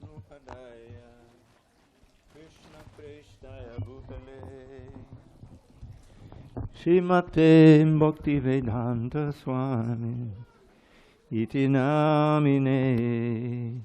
Vishnupadaya Krishna Krishnaya Bhutale Srimate Bhakti Vedanta Swami Iti Namine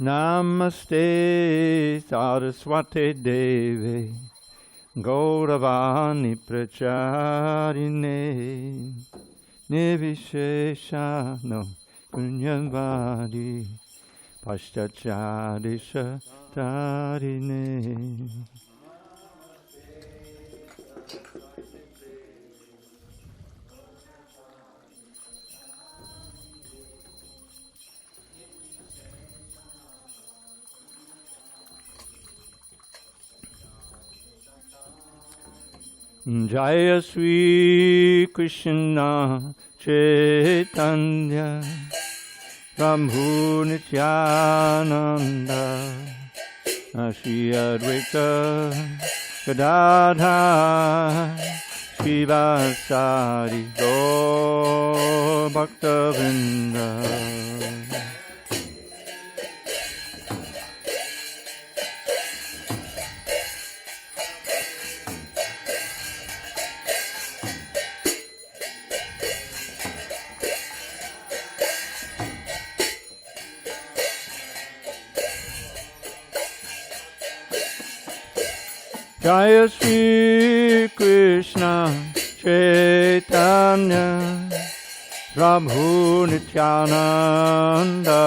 Namaste Saraswate Deve Gauravani Pracharine Nivisheshano Punyavadi Paschachadisha Tarine Jaya Sri Krishna Chaitanya Prabhu Nityananda Shri Advaita Gadadhar Srivasari Gaur Bhaktavinda Jaya Sri Krishna Chaitanya Prabhu Nityananda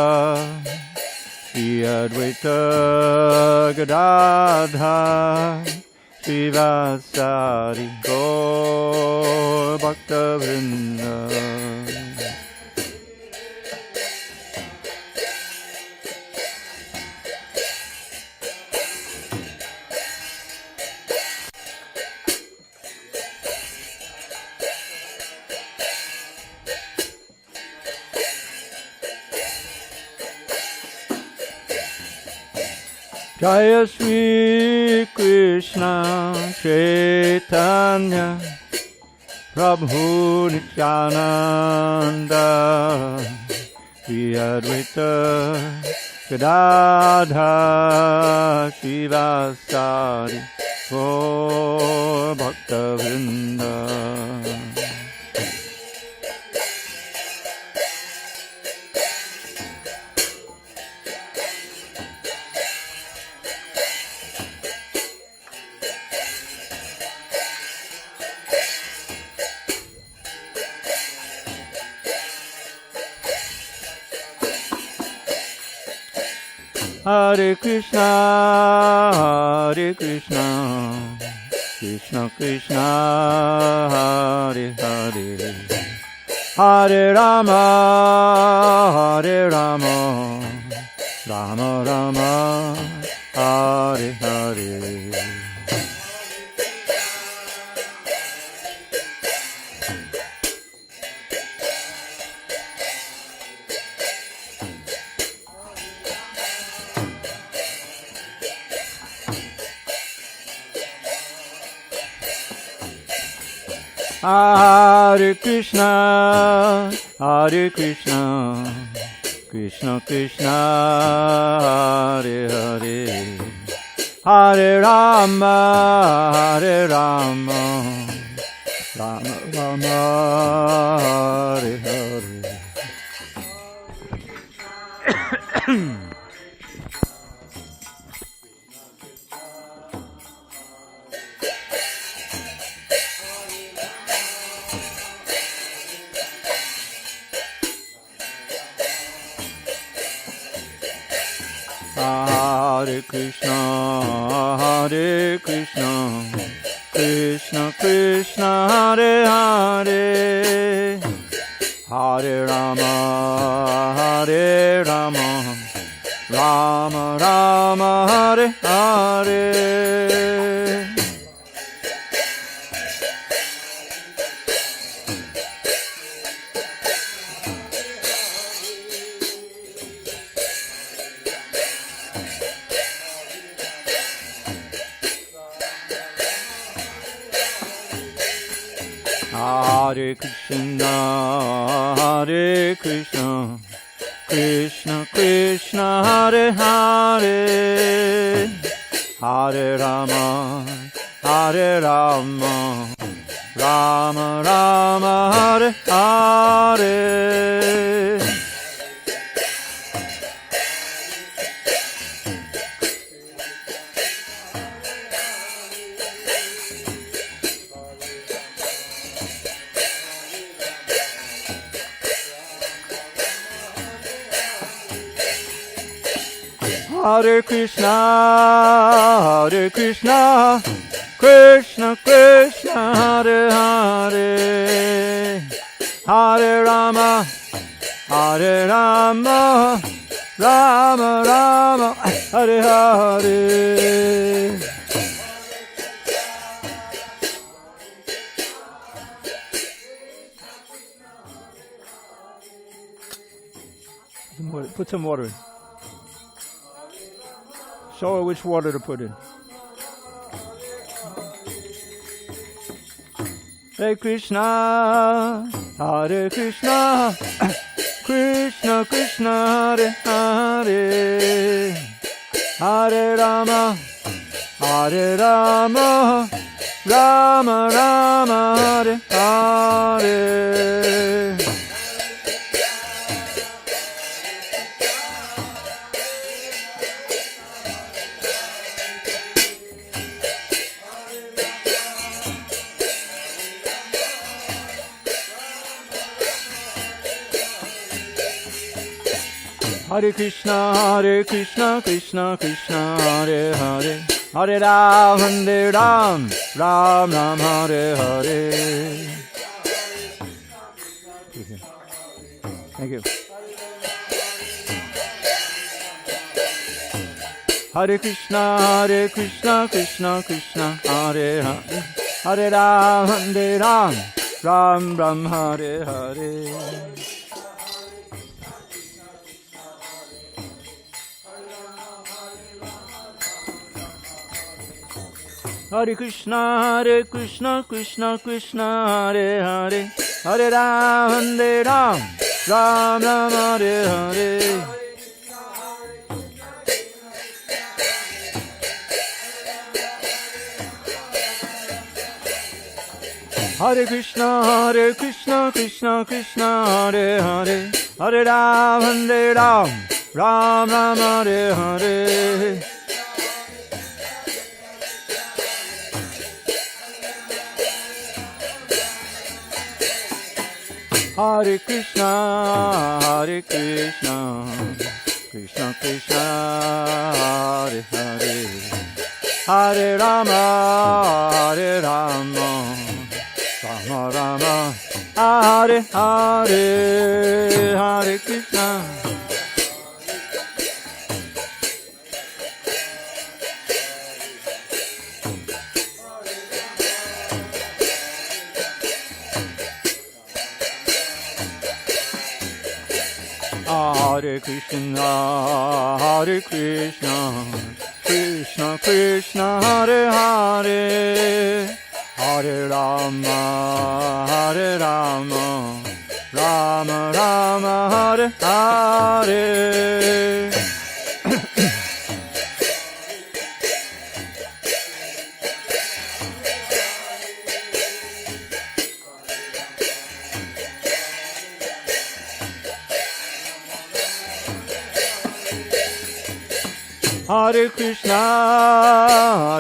Shri Advaita Gadadhar Srivasari Gaur Bhaktavinda Jaya Sri Krishna Chaitanya Prabhu Nityananda Shri Advaita Gadadhar Srivasari Gaur Bhaktavinda Hare Krishna, Hare Krishna, Krishna Krishna, Hare Hare, Hare Rama, Hare Rama, Rama Rama, Hare Hare. Hare Krishna, Hare Krishna, Krishna Krishna, Hare Hare, Hare Rama, Hare Rama, Rama Rama, Hare Hare. Hare Krishna, Hare Krishna, Krishna Krishna, Hare Hare, Hare Rama, Hare Rama, Rama Rama, Hare Hare. Hare Krishna, Hare Krishna, Krishna Krishna, Hare Hare, Hare Rama, Hare Rama, Rama Rama, Hare Hare. Hare Krishna, Hare Krishna, Krishna Krishna, Hare Hare, Hare Rama, Hare Rama, Rama Rama, Hare Hare. Put some water in. Show her which water to put in. Hare Krishna, Hare Krishna, Krishna Krishna, Hare Hare, Hare Rama, Hare Rama, Rama Rama, Hare Hare. Hare Krishna, Hare Krishna, Krishna Krishna, Hare Hare, Hare Ram, Hare Ram, Ram Ram, Hare Hare. Thank you. Hare Krishna, Hare Krishna, Krishna Krishna, Hare Hare, Hare Ram, Hare Ram, Ram Ram, Hare Hare. Hare Krishna, Hare Krishna, Krishna Krishna, Hare Hare, Hare Ram, Hare Ram, Ram Ram, Hare Hare. Hare Krishna, Hare Krishna, Krishna Krishna, Hare Hare, Hare Ram, Hare Ram, Ram Ram, Hare Hare. Hare Krishna, Hare Krishna, Krishna Krishna, Hare Hare, Hare Rama, Hare Rama, Rama Rama, Hare Hare, Hare Krishna. Hare Krishna, Hare Krishna, Krishna Krishna, Hare Hare, Hare Rama, Hare Rama, Rama Rama, Hare Hare. Hare Krishna,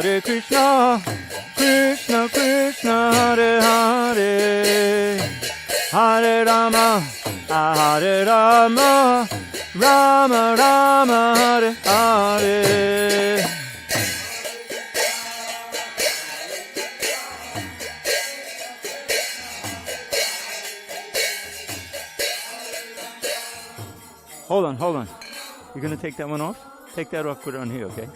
Hare Krishna, Krishna Krishna, Hare Hare, Hare Rama, Hare Rama, Rama Rama, Hare Hare. Hold on. You're going to take that one off? Take that off, put it on here, okay?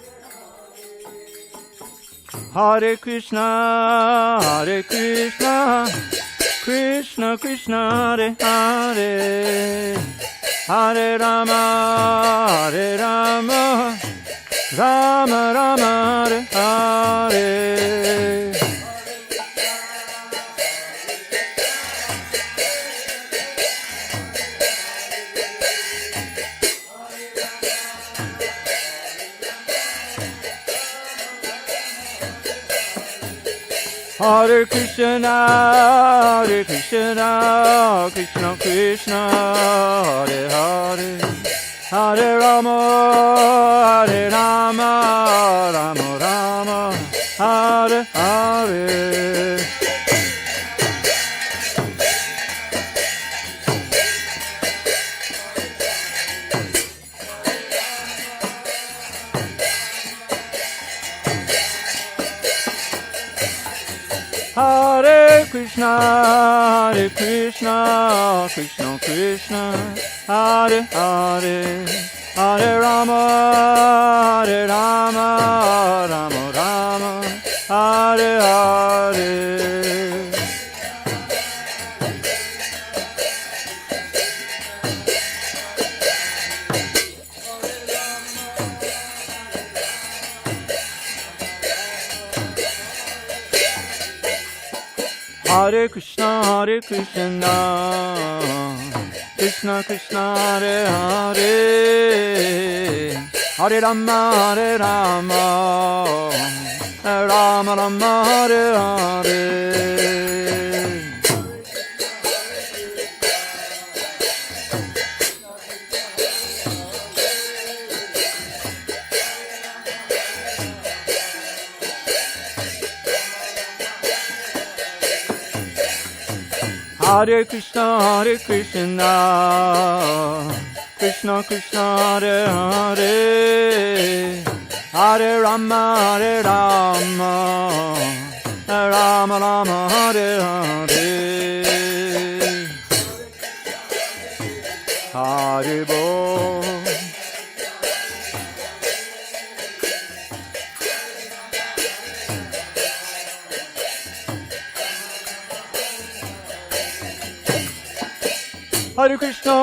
Hare Krishna, Hare Krishna, Krishna Krishna, Hare Hare, Hare Rama, Hare Rama, Rama Rama, Hare Hare. Hare Krishna, Krishna Krishna, Hare Hare, Hare Rama, Rama Rama, Hare Hare. Hare Krishna, Krishna Krishna, Hare Hare, Hare Rama, Rama Rama, Hare Hare. Hare Krishna, Krishna Krishna, Hare Hare, Hare Rama, Rama Rama, Hare Hare. Hare Krishna, Krishna Krishna, Hare Hare, Hare Rama, Rama Rama, Hare Hare. Hare Bol. Hare Krishna,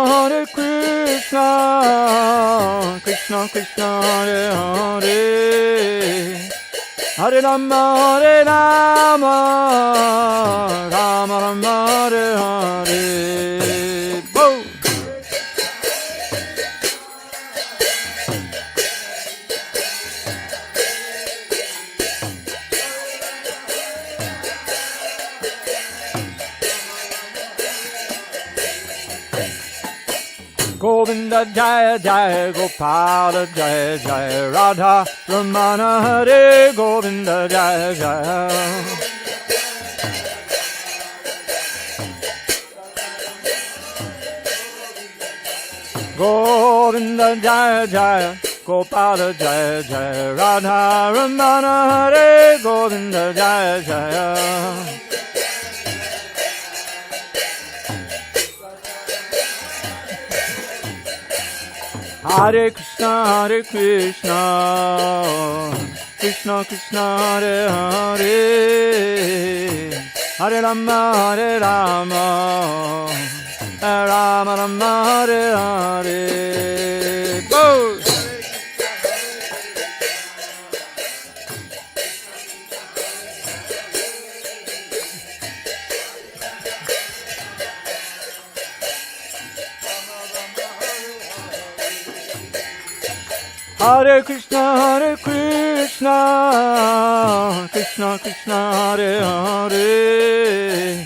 Krishna Krishna, Hare Hare, Hare Rama, Rama Rama, Hare Hare. Bo! Govinda Jaya Jaya Gopala Jaya Jaya Radha Ramana Hare Govinda Jaya Jaya. Govinda Jaya Jaya Gopala Jaya Jaya Radha Ramana Hare Govinda Jaya Jaya. Hare Krishna, Krishna Krishna, Hare Hare, Hare Rama, Rama Rama, Hare Hare. Boom! Hare Krishna, Krishna Krishna, Hare Hare,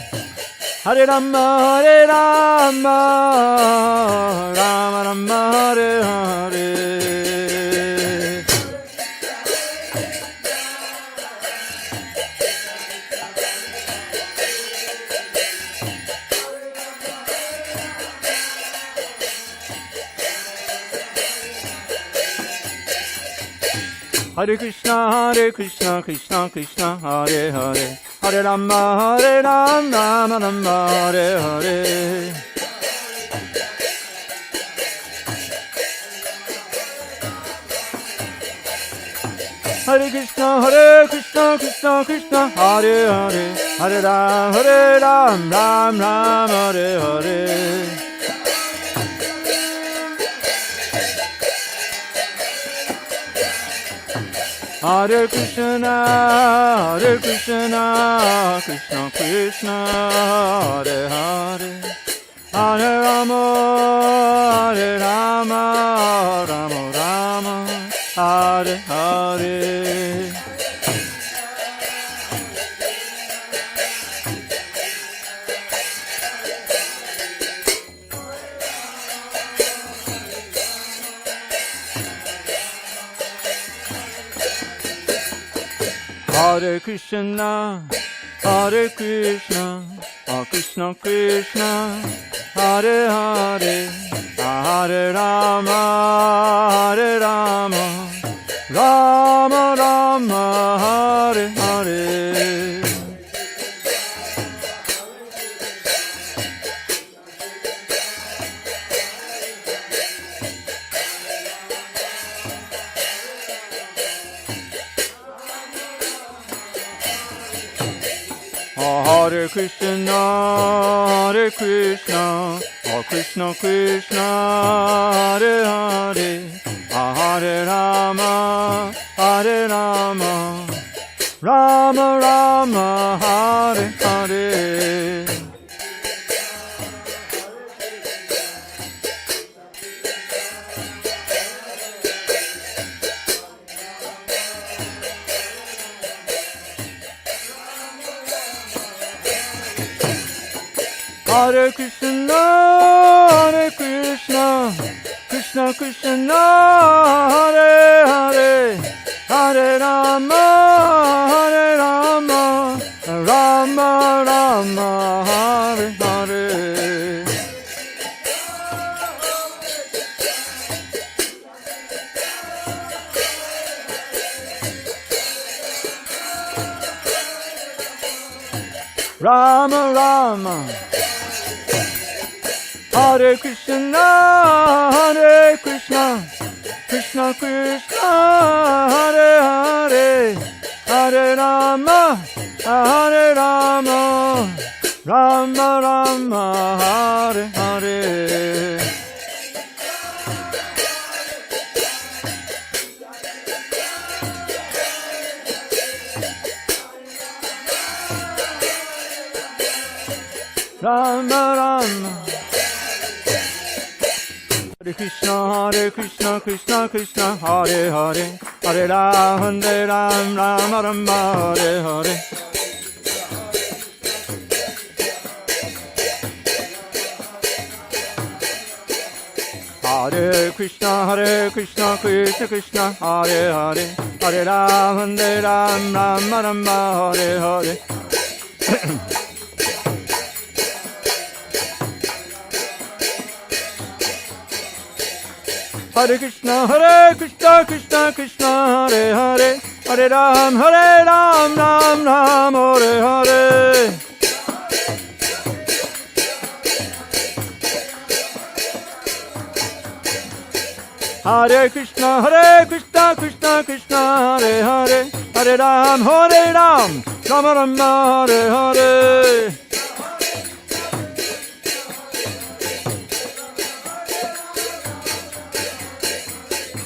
Hare Rama, Rama Rama, Hare Hare. Hare Krishna, Krishna Krishna, Hare Hare, Hare Rama, Rama Rama, Hare Hare. Hare Krishna, Krishna Krishna, Hare Hare, Hare Ram, Ram Ram, Hare Hare. Hare Krishna, Krishna Krishna, Hare Hare, Hare Rama, Rama Rama, Hare Hare. Hare Krishna, Hare Krishna, Krishna Krishna, Hare Hare, Hare Rama, Hare Rama, Rama Rama, Hare Hare. Hare Krishna, Hare Krishna, Krishna Krishna, Hare Hare, Hare Rama, Hare Rama, Rama Rama, Hare Hare. Hare Krishna, Hare Krishna, Krishna Krishna, Hare Hare, Hare Rama, Hare Rama, Rama Rama, Hare Hare. Rama Rama, Hare Krishna, Hare Krishna, Krishna Krishna, Hare Hare, Hare Rama, Hare Rama, Rama Rama, Hare Hare. Rama Rama, Hare Krishna, Hare Krishna, Krishna Krishna, Hare Hare, Hare Ram, Hare Ram, Rama Rama, Hare Hare. Hare Krishna, Hare Krishna, Krishna Krishna, Hare Hare, Hare Ram, Hare Ram, Rama Rama, Hare Hare. Hare Krishna, Krishna Krishna, Hare Hare, Hare Ram, Ram Ram, Hare Hare. Hare Krishna, Krishna Krishna, Hare Hare, Hare Ram, Rama Rama, Hare Hare.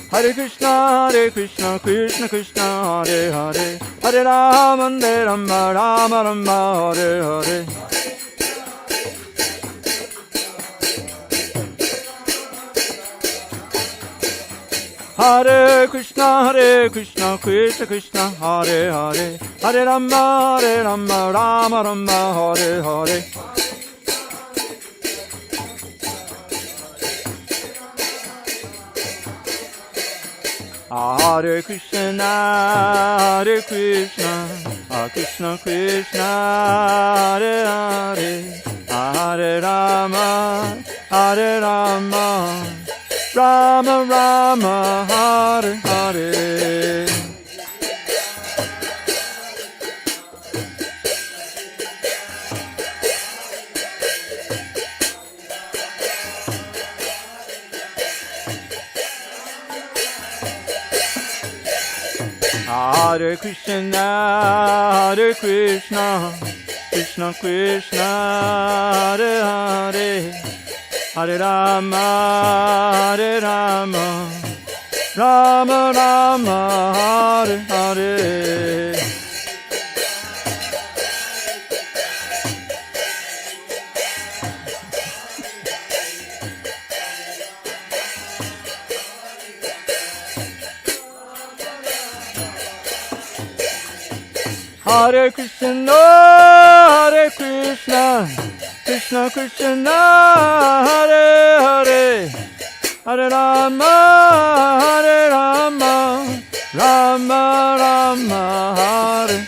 Hare Krishna, Krishna Krishna, Hare Hare, Hare Ram, Rama Rama, Hare Hare. Hare Krishna, Krishna Krishna, Hare Hare, Hare Rama, Rama Rama, Hare Hare. Hare Krishna, Krishna Krishna, Hare Hare, Hare Rama, Rama Rama, Hare Hare. Hare Krishna, Krishna Krishna, Hare Hare, Hare Rama, Rama Rama, Hare Hare. Hare Krishna, Krishna Krishna, Hare Hare, Hare Rama, Rama Rama, Hare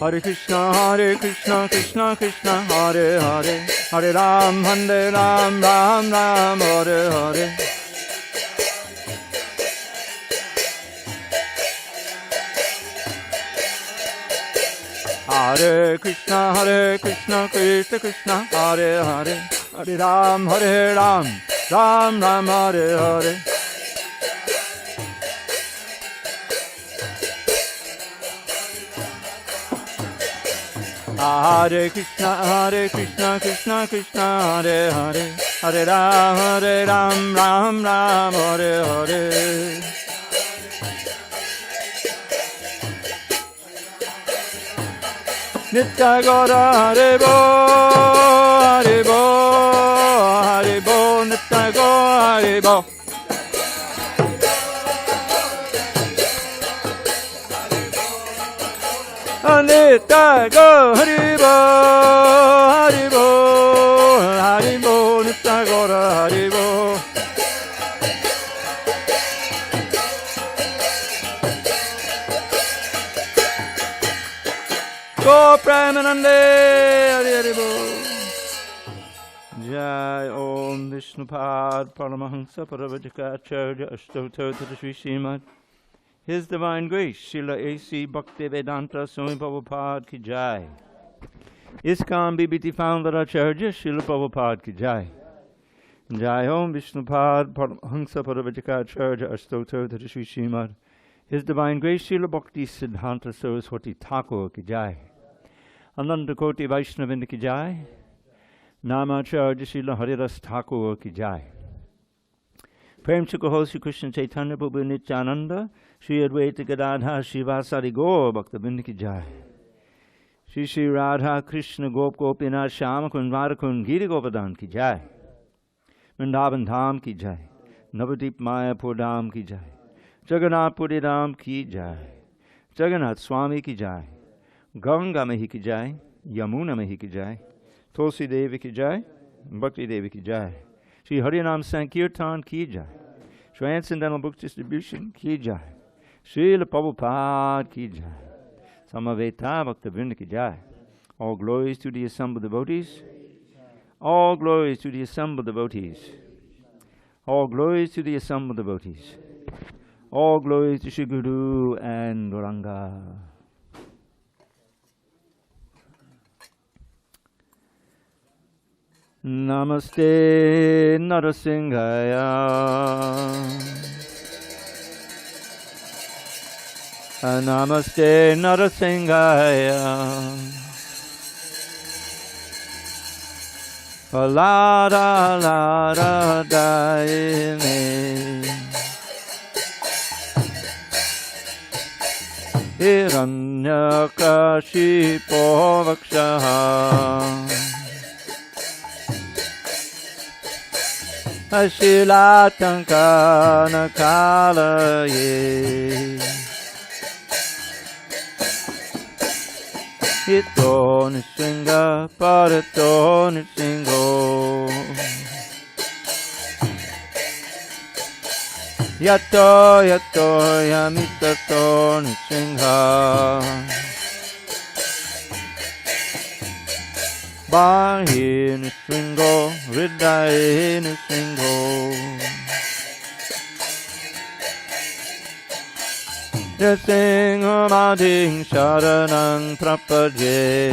Hare Krishna, Krishna Krishna, Hare Hare, Hare Ram, Ram Ram, Hare Hare. Hare Krishna, Krishna Krishna, Hare Hare, Hare Ram, Ram Ram, Hare Hare. Hare Krishna, Krishna Krishna, Hare Hare, Hare Ram, Ram Ram, Hare Hare. Nitya Gaura Hare Bo, Hare Bo, Hare Bo, Nitya Gaura Hare Bo. Nitya Gaura Hare Bo, Hare Bo, Hare Bo, Nitya Gaura Hare Bo. Go Premanande, Hare Hare Bo. Jai Om Vishnupad Paramahansa Paravajikacharya Ashtoto Sri Srimad His Divine Grace Srila A.C. Bhakti Vedanta Swami Prabhupada Ki Jai. ISKCON BBT Founder Acharya Srila Prabhupada Ki Jai. Jai Om Vishnupad Paramahansa Paravajikacharya Ashtoto Sri Srimad His Divine Grace Srila Bhakti Siddhanta Saraswati Thakur Ki Jai. Ananda Koti Vaishnavinda Ki Jai. Namacharya Srila Haridas Thakur Ki Jai. Prem Chukho Sri Krishna Chaitanya Prabhu Nityananda Sri Advaita Gadadha Shivasari Gaur Bhaktavinda Ki Jai. Shri Shri Radha Krishna Gop Gopinath Shama Kun Radhakun Giri Gopadan Ki Jai. Vrindavan Dham Ki Jai. Navadip Mayapur Dham Ki Jai. Jagannath Puri Dham Ki Jai. Jagannath Swami Ki Jai. Gauranga Mahi Ki Jai. Yamuna Mahi Ki Jai. Tulsi Devi Ki Jai. Bhakti Devi Ki Jai. Shri Harinam Sankirtan Ki Jai. Transcendental Book Distribution Ki Jai. Srila Prabhupada Ki Jai. Samaveta Bhaktivinoda Ki Jai. All glories to the assembled devotees. All glories to the assembled devotees. All glories to the assembled devotees. All glories to Shri Guru and Gauranga. Namaste Narasimhaya. Namaste Narasimhaya. Lada Lada Daime. Hiranyakashipo Vakshaha. Ashilatankana Kalaye. Hito Nisringa Parato Nisringo. Yato Yato Yamitato Nisringa. Bahi Nisringo Hridaye Nisringo. Yasingham Ading Sharanang Prapadye.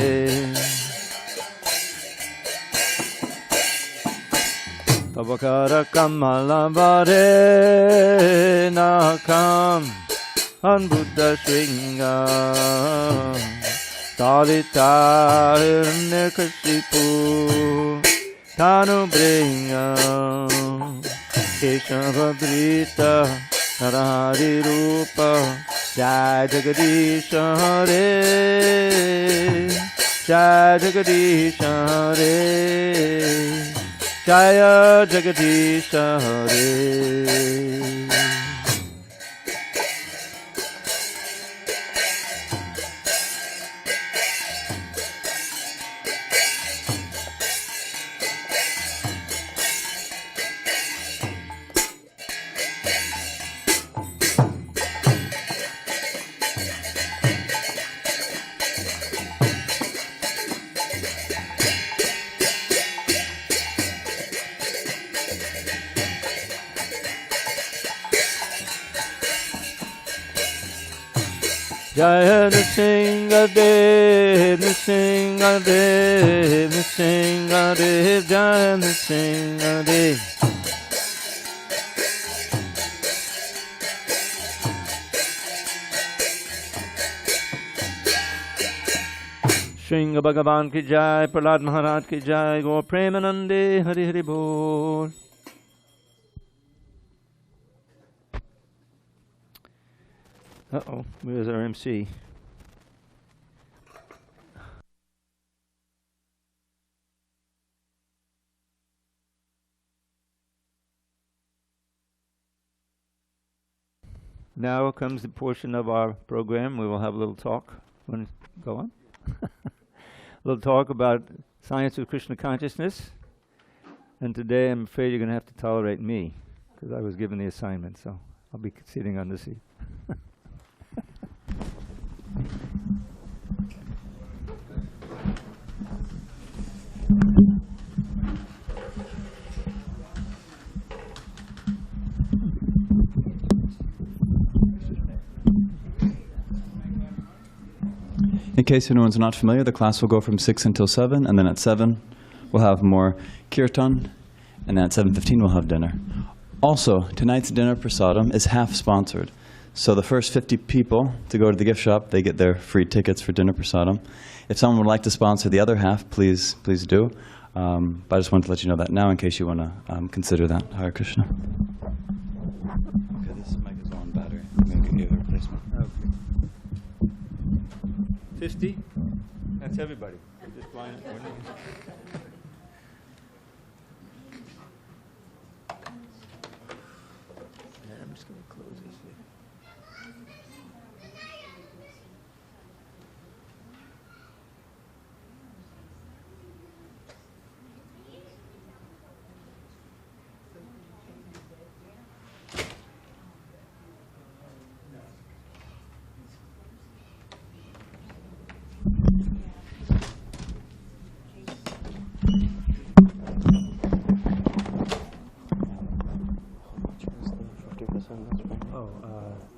Tavakara Kamalavare Nakam Anbuddha Shringa. Talita Hiranyakashipu Tanu Bringa. Keshava Brita Narahari Rupa. Jai Jagadisha Hare. Jai Jagadisha Hare. Jaya Jagadisha Hare. Jaya Nrsingadev, Nrsingadev, Nrsingadev, Jaya Nrsingadev. Shringa Bhagavan ki jai, Prahlad Maharaj ki jai, Gaur Premanande, Hari Hari Bol. Uh-oh, where's our MC? Now comes the portion of our program. We will have a little talk. Want to go on? A little talk about science of Krishna consciousness. And today I'm afraid you're going to have to tolerate me, because I was given the assignment, so I'll be sitting on the seat. In case anyone's not familiar, the class will go from 6 until 7, and then at 7 we'll have more kirtan, and then at 7:15 we'll have dinner. Also, tonight's dinner prasadam is half sponsored. So the first 50 people to go to the gift shop, they get their free tickets for dinner prasadam. If someone would like to sponsor the other half, please do. But I just wanted to let you know that now in case you want to consider that. Hare Krishna. Okay, this mic is low on battery. I'm going to give you a replacement. Okay. 50? That's everybody. Just blind. I'm just going to close this here.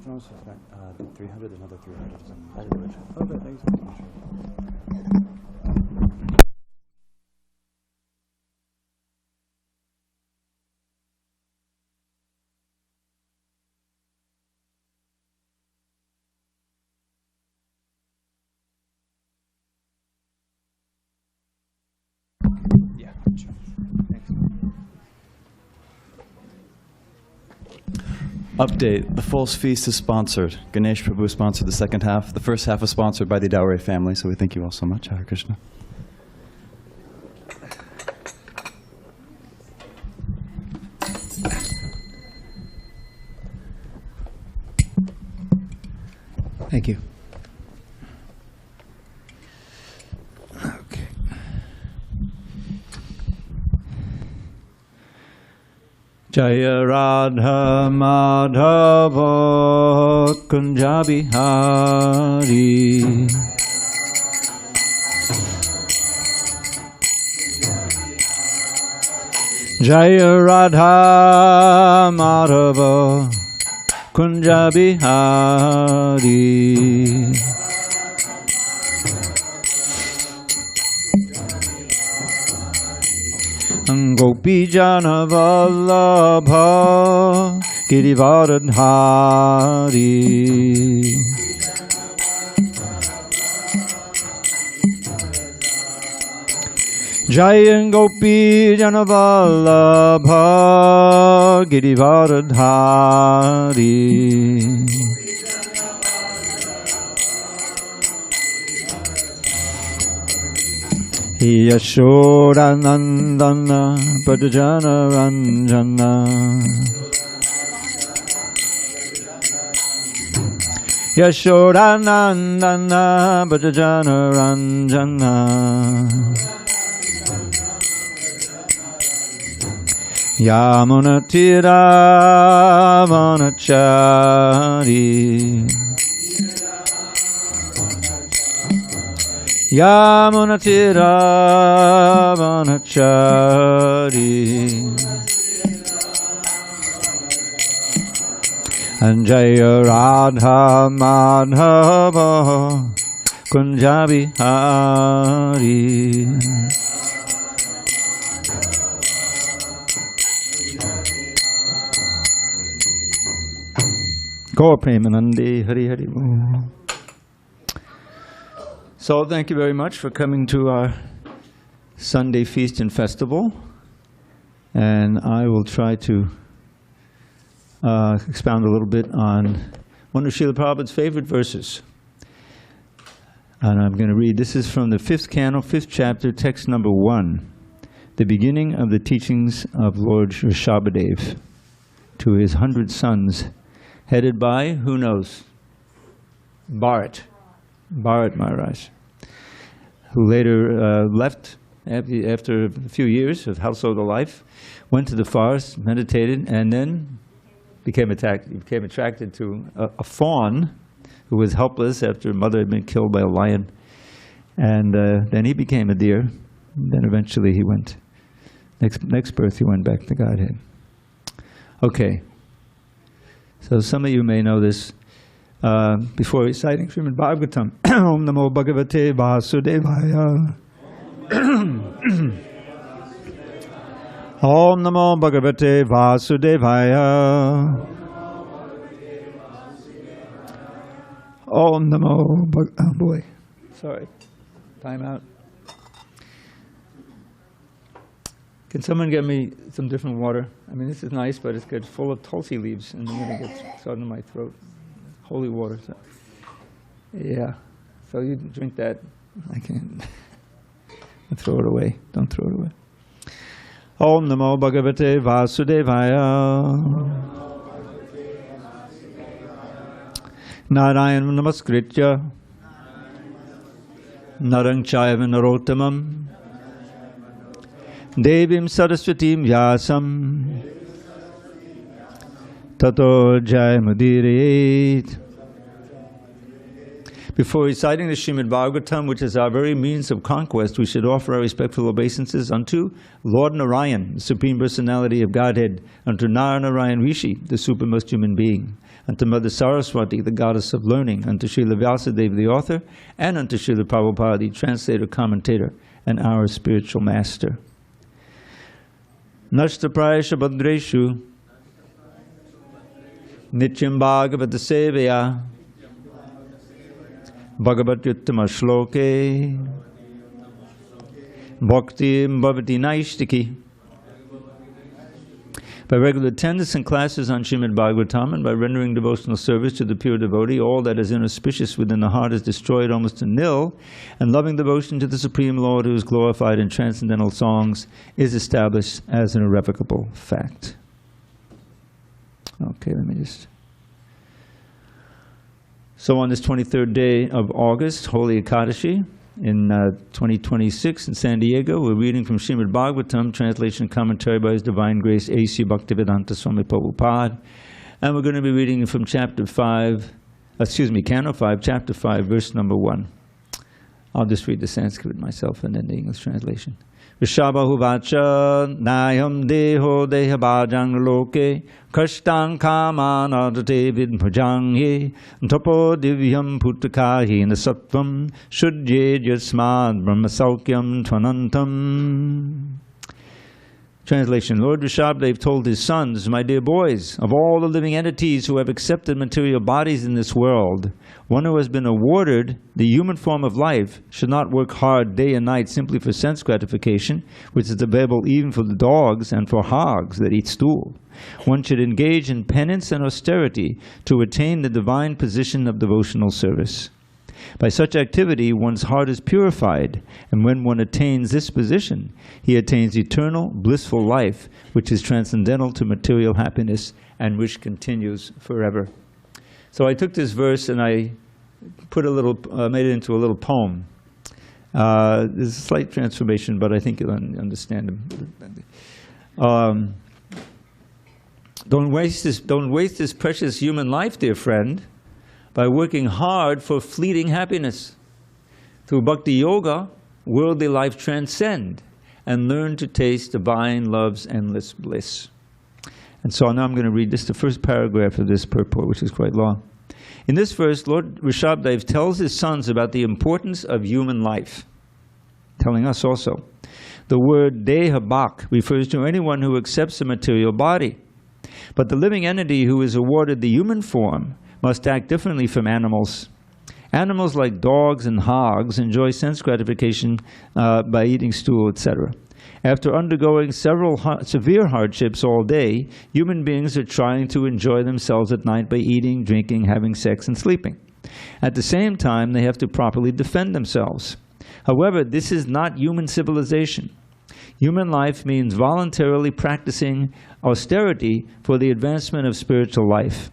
No, so 300, another 300 or something. Okay, thanks. Yeah, sure. Thanks. Update, the Fool's Feast is sponsored. Ganesh Prabhu sponsored the second half. The first half was sponsored by the Dowry family, so we thank you all so much. Hare Krishna. Thank you. Jaya Radha Madhava Kunja Bihari Jaya Radha Madhava Kunja Bihari Gopi Jana Vallabha Girivaradhari Jaya Gopi Jana Vallabha Girivaradhari Yashoda Nandana Padjana Ranjana Yashoda Nandana Padjana Ranjana Yamuna Tira Vanachari Yamuna Tira Vanachari Jaya Radha Madhava Kunja Bihari. Gaur Premanande Hari Hari Bo. So thank you very much for coming to our Sunday Feast and Festival. And I will try to expound a little bit on one of Srila Prabhupada's favorite verses. And I'm going to read, this is from the 5th canto, 5th chapter, text number 1, the beginning of the teachings of Lord Rishabhadev to his 100 sons, headed by, who knows? Bharat Maharaj, who later left after a few years of household life, went to the forest, meditated, and then became attracted to a fawn who was helpless after mother had been killed by a lion. And then he became a deer. And then eventually he went, next birth he went back to Godhead. Okay. So some of you may know this. Before reciting Srimad Bhagavatam, Om Namo Bhagavate Vasudevaya. Om Namo Bhagavate Vasudevaya. Om Namo oh boy, sorry, time out. Can someone get me some different water? I mean, this is nice, but it's good, full of tulsi leaves, and then it gets started in my throat. Holy water. So. Yeah. So you drink that. I can't. Throw it away. Don't throw it away. Om Namo Bhagavate Vasudevaya. Narayanam Namaskritya. Narang Chaiva Narottamam. Devim Saraswatim Vyasam. Tato Jayamudiret. Before reciting the Srimad Bhagavatam, which is our very means of conquest, we should offer our respectful obeisances unto Lord Narayan, the Supreme Personality of Godhead, unto Narayan Rishi, the supremest human being, unto Mother Saraswati, the goddess of learning, unto Srila Vyasadeva, the author, and unto Srila Prabhupada, the translator, commentator, and our spiritual master. Nashtaprayasha Bhadreshu Nityam Bhagavata Sevaya Bhagavat Yuttama Shloke Bhakti Bhavati Naishtiki. By regular attendance and classes on Srimad Bhagavatam and by rendering devotional service to the pure devotee, all that is inauspicious within the heart is destroyed almost to nil, and loving devotion to the Supreme Lord, who is glorified in transcendental songs, is established as an irrevocable fact. Okay, let me just... So on this 23rd day of August, Holy Ekadashi, in 2026 in San Diego, we're reading from Srimad Bhagavatam, translation and commentary by His Divine Grace A.C. Bhaktivedanta Swami Prabhupada. And we're going to be reading from Canto 5, Chapter 5, verse number 1. I'll just read the Sanskrit myself and then the English translation. Vishabhahuvacha nayam deho deha bhajang loke kashtang kaman adate vidbhajang ye tapo divyam puttakahi nasattvam shuddye jasmad brahmasaukyam tvanantam. Translation. Lord Rishabhadev told his sons, "My dear boys, of all the living entities who have accepted material bodies in this world, one who has been awarded the human form of life should not work hard day and night simply for sense gratification, which is available even for the dogs and for hogs that eat stool. One should engage in penance and austerity to attain the divine position of devotional service. By such activity, one's heart is purified, and when one attains this position, he attains eternal, blissful life, which is transcendental to material happiness and which continues forever." So I took this verse and I put made it into a little poem. There's a slight transformation, but I think you'll understand it. Don't waste this precious human life, dear friend, by working hard for fleeting happiness. Through Bhakti Yoga, worldly life transcend and learn to taste divine love's endless bliss. And so now I'm going to read just the first paragraph of this purport, which is quite long. In this verse, Lord Rishabhdev tells his sons about the importance of human life, telling us also. The word deha bhak refers to anyone who accepts a material body. But the living entity who is awarded the human form must act differently from animals. Animals like dogs and hogs enjoy sense gratification by eating stool, etc. After undergoing several severe hardships all day, human beings are trying to enjoy themselves at night by eating, drinking, having sex, and sleeping. At the same time, they have to properly defend themselves. However, this is not human civilization. Human life means voluntarily practicing austerity for the advancement of spiritual life.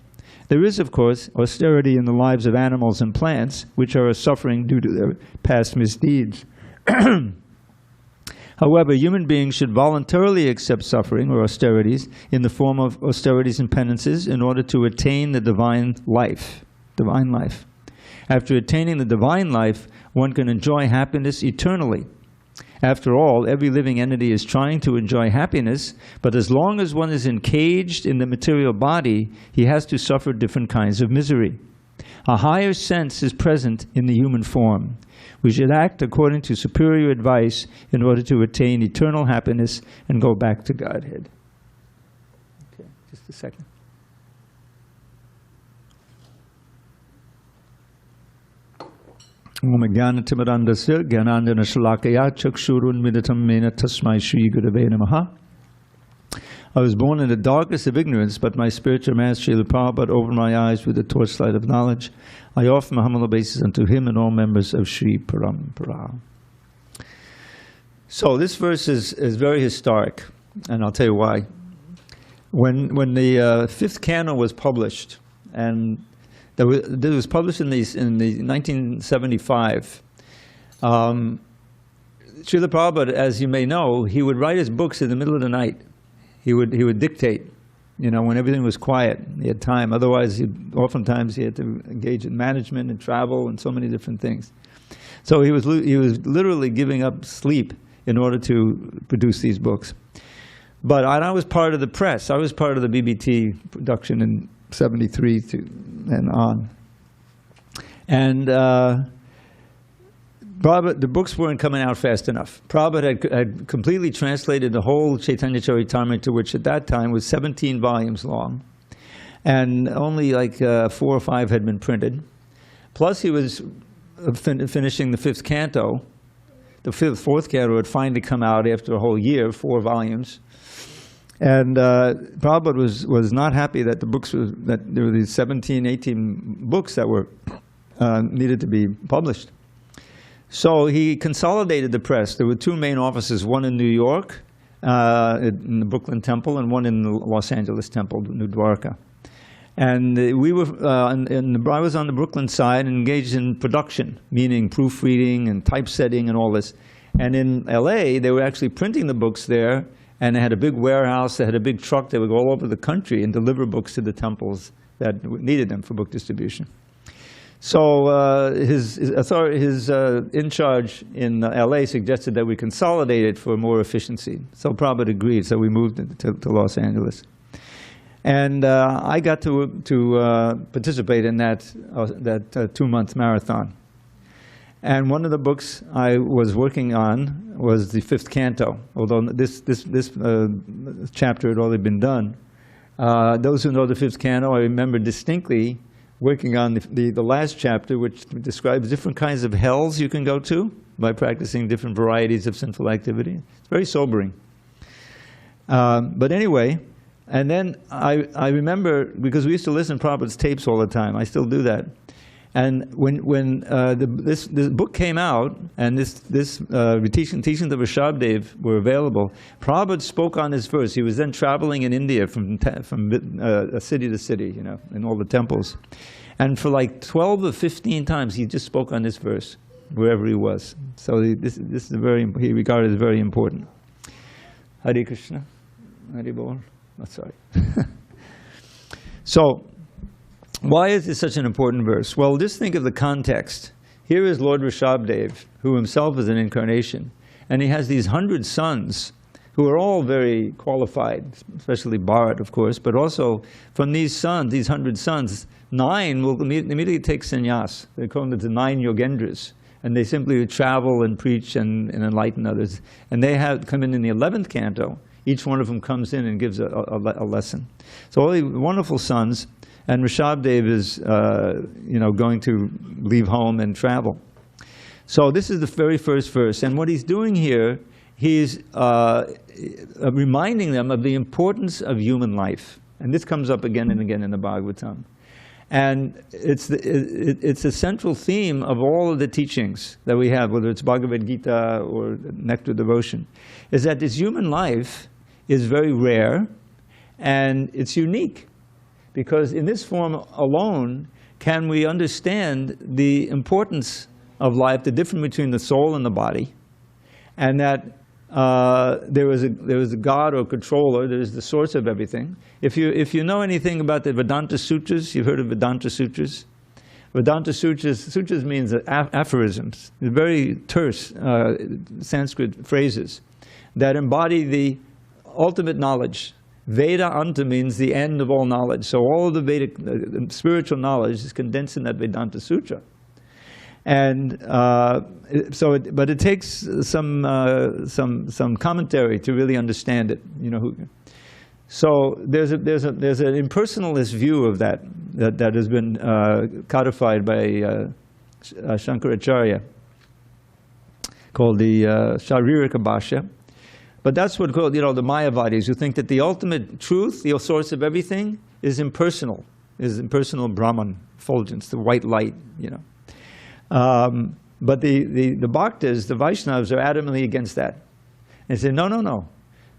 There is, of course, austerity in the lives of animals and plants, which are suffering due to their past misdeeds. However, human beings should voluntarily accept suffering or austerities in the form of austerities and penances in order to attain the divine life. Divine life. After attaining the divine life, one can enjoy happiness eternally. After all, every living entity is trying to enjoy happiness, but as long as one is encaged in the material body, he has to suffer different kinds of misery. A higher sense is present in the human form. We should act according to superior advice in order to attain eternal happiness and go back to Godhead. Okay, just a second. I was born in the darkness of ignorance, but my spiritual master Srila Prabhupada opened my eyes with the torchlight of knowledge. I offer my humble obeisance unto him and all members of Sri Parampara. So this verse is very historic, and I'll tell you why. When the fifth canon was published, and it was published in the 1975. Srila Prabhupada, as you may know, he would write his books in the middle of the night. He would dictate, when everything was quiet. He had time. Otherwise, oftentimes he had to engage in management and travel and so many different things. So he was literally giving up sleep in order to produce these books. But I was part of the press. I was part of the BBT production in 73 and on. And Prabhupada, the books weren't coming out fast enough. Prabhupada had completely translated the whole Chaitanya Charitamrita, which at that time was 17 volumes long. And only like 4 or 5 had been printed. Plus he was finishing the fifth canto. The fourth canto had finally come out after a whole year, 4 volumes. And Prabhupada was not happy that that there were these 17, 18 books that were needed to be published. So he consolidated the press. There were 2 main offices, one in New York, in the Brooklyn Temple, and one in the Los Angeles Temple, New Dwarka. And we were, I was on the Brooklyn side engaged in production, meaning proofreading and typesetting and all this. And in LA, they were actually printing the books there, and they had a big warehouse, they had a big truck, they would go all over the country and deliver books to the temples that needed them for book distribution. So his in charge in LA suggested that we consolidate it for more efficiency. So Prabhupada agreed, so we moved to Los Angeles. And I got to participate in that 2-month marathon. And one of the books I was working on was the 5th canto, although this chapter had already been done. Those who know the 5th canto, I remember distinctly working on the last chapter, which describes different kinds of hells you can go to by practicing different varieties of sinful activity. It's very sobering. But anyway, and then I remember, because we used to listen to Prabhupada's tapes all the time, I still do that. And when this book came out, and this teachings of Rishabhdev were available, Prabhupada spoke on this verse. He was then traveling in India from city to city, in all the temples. And for like 12 or 15 times, he just spoke on this verse, wherever he was. So this is he regarded as very important. Hare Krishna. Hare Bol. Oh, sorry. So, why is this such an important verse? Well, just think of the context. Here is Lord Rishabhdev, who himself is an incarnation, and he has these 100 sons who are all very qualified, especially Bharat, of course, but also from these sons, these 100 sons, 9 will immediately take sannyas. They call them the 9 yogendras. And they simply travel and preach and enlighten others. And they have come in the 11th canto. Each one of them comes in and gives a lesson. So all these wonderful sons, and Rishabdev is going to leave home and travel. So this is the very first verse. And what he's doing here, he's reminding them of the importance of human life. And this comes up again and again in the Bhagavatam. And it's a central theme of all of the teachings that we have, whether it's Bhagavad Gita or Nectar Devotion, is that this human life is very rare and it's unique. Because in this form alone can we understand the importance of life, the difference between the soul and the body, and that there was a God or controller. There is the source of everything. If you know anything about the Vedanta Sutras, you've heard of Vedanta Sutras. Vedanta Sutras means aphorisms, very terse Sanskrit phrases that embody the ultimate knowledge. Veda Anta means the end of all knowledge. So all of the Vedic spiritual knowledge is condensed in that Vedanta Sutra. And but it takes some commentary to really understand it. So there's an impersonalist view of that has been codified by Shankaracharya, called the Sharirika Bhashya. But that's what called the Mayavadis, who think that the ultimate truth, the source of everything, is impersonal Brahman effulgence, the white light. But the Bhaktas, the Vaishnavas, are adamantly against that. And say, no.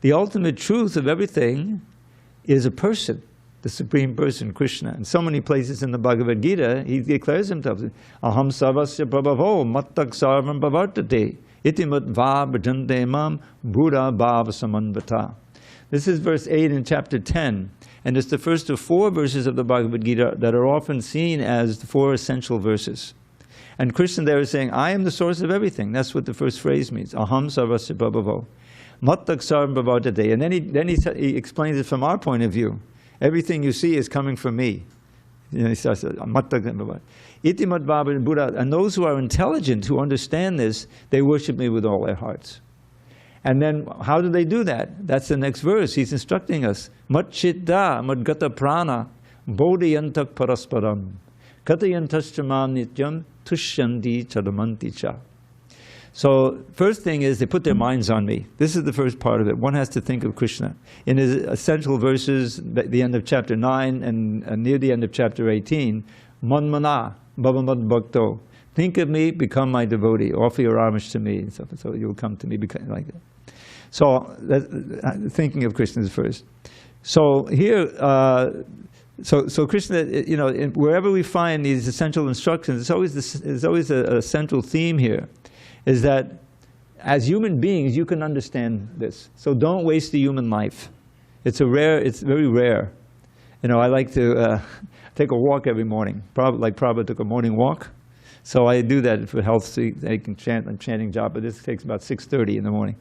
The ultimate truth of everything is a person, the Supreme Person, Krishna. In so many places in the Bhagavad Gita, he declares himself, Aham sarvasya prabhavo mattak sarvam bhavartate iti matva bhajante mam buddha bhava samanvata. This is verse 8 in chapter 10. And it's the first of 4 verses of the Bhagavad Gita that are often seen as the 4 essential verses. And Krishna there is saying, I am the source of everything. That's what the first phrase means. Aham sarvasya prabhavo mattak sarvam bhavartate. And then he explains it from our point of view. Everything you see is coming from me. He starts mattak bhavartate. Iti matva Buddha. And those who are intelligent, who understand this, they worship me with all their hearts. And then how do they do that? That's the next verse. He's instructing us. Mat chitta madgata prana bodhiyantak parasparam katayantaschamam nityam tushyanti chadamanti cha. So first thing is they put their minds on me. This is the first part of it. One has to think of Krishna. In his essential verses, the end of chapter 9 and near the end of chapter 18, manmana bhavamad bhakto. Think of me, become my devotee. Offer your homage to me, and so you'll come to me like that. So thinking of Krishna is first. So here, so Krishna, wherever we find these essential instructions, there's always a central theme here, is that as human beings you can understand this. So don't waste the human life. It's very rare. I like to take a walk every morning. Like Prabhupada took a morning walk. So I do that for health, so I can chant. I'm chanting japa, but this takes about 6:30 in the morning.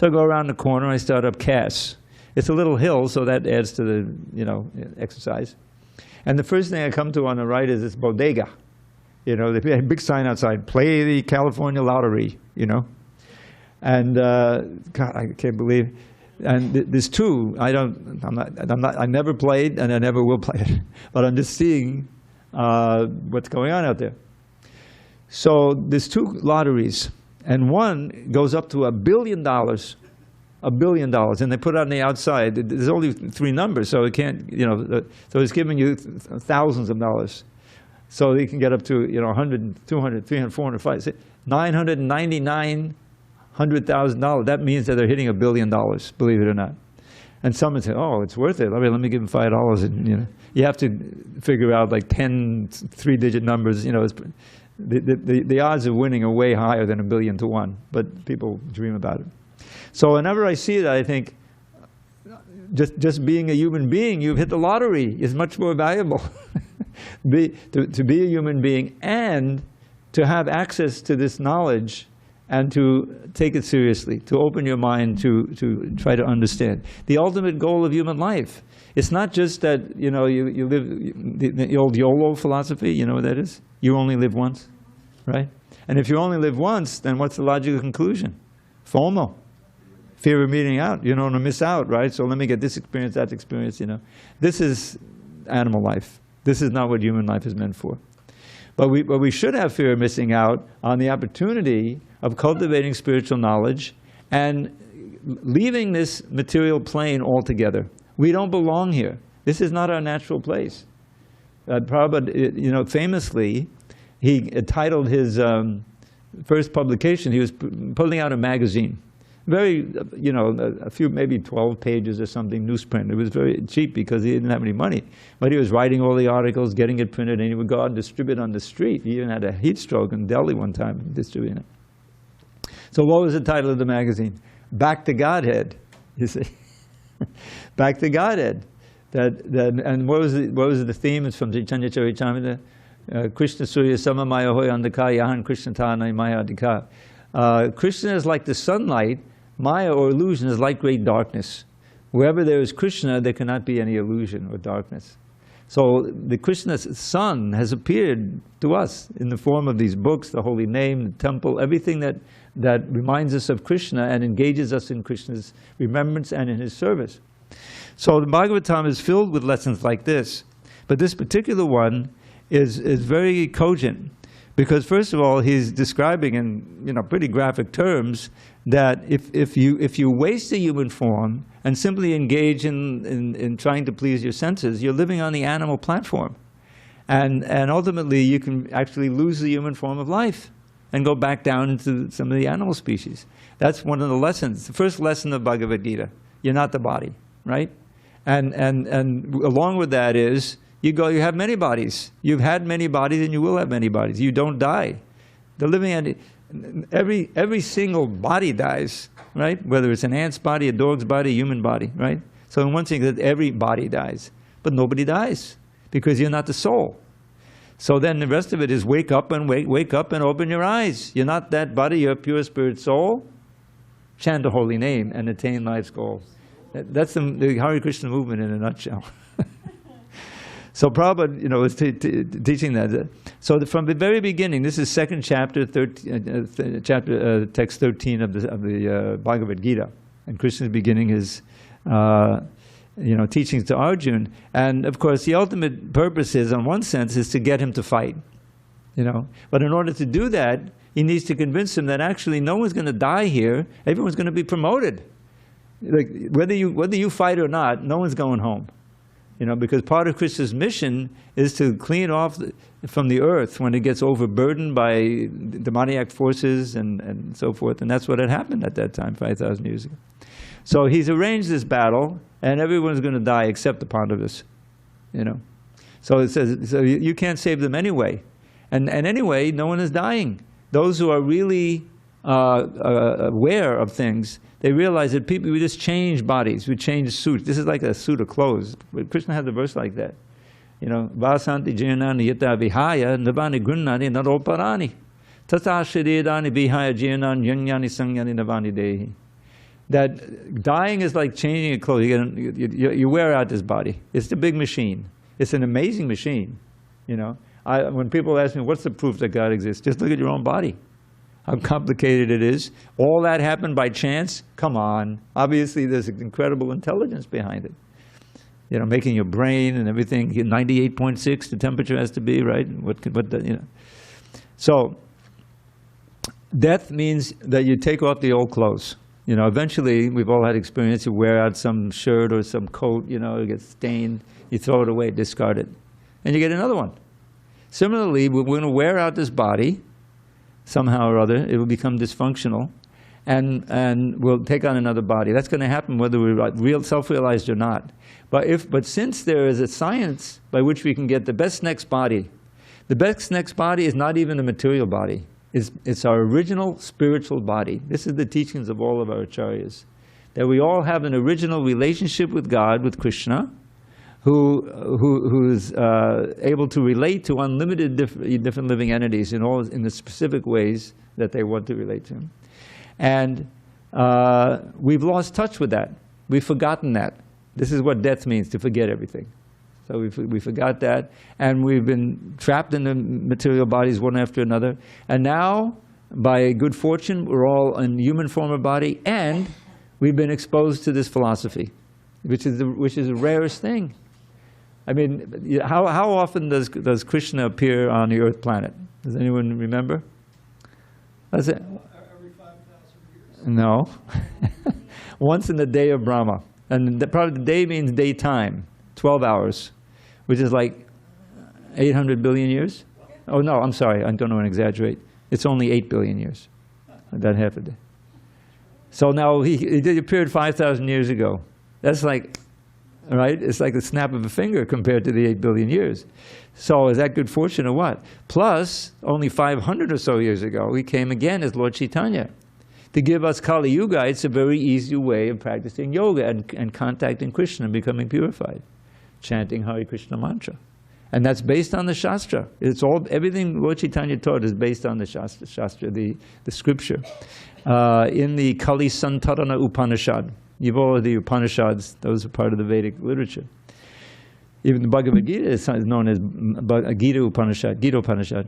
So I go around the corner, I start up Cass. It's a little hill, so that adds to the exercise. And the first thing I come to on the right is this bodega. They have a big sign outside, play the California lottery, And God, I can't believe. And there's 2. I never played, and I never will play it. But I'm just seeing what's going on out there. So there's 2 lotteries, and one goes up to $1 billion, $1 billion, and they put it on the outside. There's only 3 numbers, so it can't, so it's giving you thousands of dollars. So you can get up to, 100, 200, 300, 400, 500, $999,000. That means that they're hitting $1 billion, believe it or not. And someone say, oh, it's worth it. Let me give them $5. And, you have to figure out like 10 3-digit numbers. The odds of winning are way higher than 1 billion to 1, but people dream about it. So whenever I see that, I think, just being a human being, you've hit the lottery, is much more valuable. To be a human being and to have access to this knowledge and to take it seriously, to open your mind to try to understand. The ultimate goal of human life. It's not just that, you live, the old YOLO philosophy, you know what that is? You only live once, right? And if you only live once, then what's the logical conclusion? FOMO. Fear of meeting out. You don't want to miss out, right? So let me get this experience, that experience, This is animal life. This is not what human life is meant for. But we should have fear of missing out on the opportunity of cultivating spiritual knowledge and leaving this material plane altogether. We don't belong here. This is not our natural place. Prabhupada, famously, he titled his first publication, he was putting out a magazine. Very, a few, maybe 12 pages or something, newsprint. It was very cheap because he didn't have any money. But he was writing all the articles, getting it printed, and he would go out and distribute on the street. He even had a heat stroke in Delhi one time distributing it. So what was the title of the magazine? Back to Godhead, you see. Back to Godhead. And what was the theme? It's from Chaitanya Charitamrita. Krishna Surya Samamaya Hoyandaka Yahan Krishna Tanai Maya Adhika. Krishna is like the sunlight. Maya, or illusion, is like great darkness. Wherever there is Krishna, there cannot be any illusion or darkness. So the Krishna's sun has appeared to us in the form of these books, the holy name, the temple, everything that reminds us of Krishna and engages us in Krishna's remembrance and in his service. So the Bhagavatam is filled with lessons like this. But this particular one is very cogent. Because first of all, he's describing in pretty graphic terms that if you waste the human form and simply engage in trying to please your senses, you're living on the animal platform. And ultimately, you can actually lose the human form of life and go back down into some of the animal species. That's one of the lessons. The first lesson of Bhagavad Gita. You're not the body, right? And along with that is, you have many bodies. You've had many bodies and you will have many bodies. You don't die. The living every single body dies, right? Whether it's an ant's body, a dog's body, a human body, right? So in one thing that every body dies, but nobody dies because you're not the soul. So then the rest of it is wake up and open your eyes. You're not that body, you're a pure spirit soul. Chant the holy name and attain life's goal. That's the Hare Krishna movement in a nutshell. So Prabhupada, was teaching that. So from the very beginning, this is second chapter, text 13 of the Bhagavad Gita, and Krishna is beginning his, teachings to Arjuna. And of course, the ultimate purpose is, in one sense, is to get him to fight. But in order to do that, he needs to convince him that actually no one's going to die here. Everyone's going to be promoted. Like whether you fight or not, no one's going home. Because part of Krishna's mission is to clean off from the earth when it gets overburdened by demoniac forces and so forth. And that's what had happened at that time, 5,000 years ago. So he's arranged this battle, and everyone's going to die except the Pandavas. So it says, so you can't save them anyway. And anyway, no one is dying. Those who are really aware of things, they realize that we just change bodies, we change suits. This is like a suit of clothes. But Krishna has a verse like that. Vasanti jirnani yata vihaya navani gunnani naroparani. Tata shiridani vihaya jirnani yanyani sangyani navani dehi. That dying is like changing a clothes. You wear out this body. It's the big machine. It's an amazing machine. When people ask me, what's the proof that God exists? Just look at your own body. How complicated it is. All that happened by chance? Come on. Obviously, there's incredible intelligence behind it. Making your brain and everything. 98.6, the temperature has to be, right? So, death means that you take off the old clothes. Eventually, we've all had experience. You wear out some shirt or some coat, it gets stained. You throw it away, discard it. And you get another one. Similarly, we're going to wear out this body. Somehow or other, it will become dysfunctional, and we'll take on another body. That's going to happen whether we're self-realized or not. But since there is a science by which we can get the best next body, the best next body is not even a material body. It's our original spiritual body. This is the teachings of all of our acharyas, that we all have an original relationship with God, with Krishna, who's able to relate to unlimited different living entities in the specific ways that they want to relate to him. And we've lost touch with that. We've forgotten that. This is what death means, to forget everything. So we forgot that, and we've been trapped in the material bodies one after another. And now, by good fortune, we're all in human form of body, and we've been exposed to this philosophy, which is the rarest thing. I mean, how often does Krishna appear on the Earth planet? Does anyone remember? That's it. Every 5,000 years. No. Once in the day of Brahma. And probably the day means daytime, 12 hours, which is like 800 billion years. Oh, no, I'm sorry. I don't want to exaggerate. It's only 8 billion years, that half a day. So now he appeared 5,000 years ago. That's like, right? It's like the snap of a finger compared to the 8 billion years. So is that good fortune or what? Plus, only 500 or so years ago, he came again as Lord Chaitanya. To give us Kali Yuga, it's a very easy way of practicing yoga and contacting Krishna and becoming purified. Chanting Hare Krishna mantra. And that's based on the Shastra. It's all, everything Lord Chaitanya taught is based on the Shastra, the scripture. In the Kali Santarana Upanishad, you've all heard the Upanishads, those are part of the Vedic literature. Even the Bhagavad Gita is known as Gita Upanishad.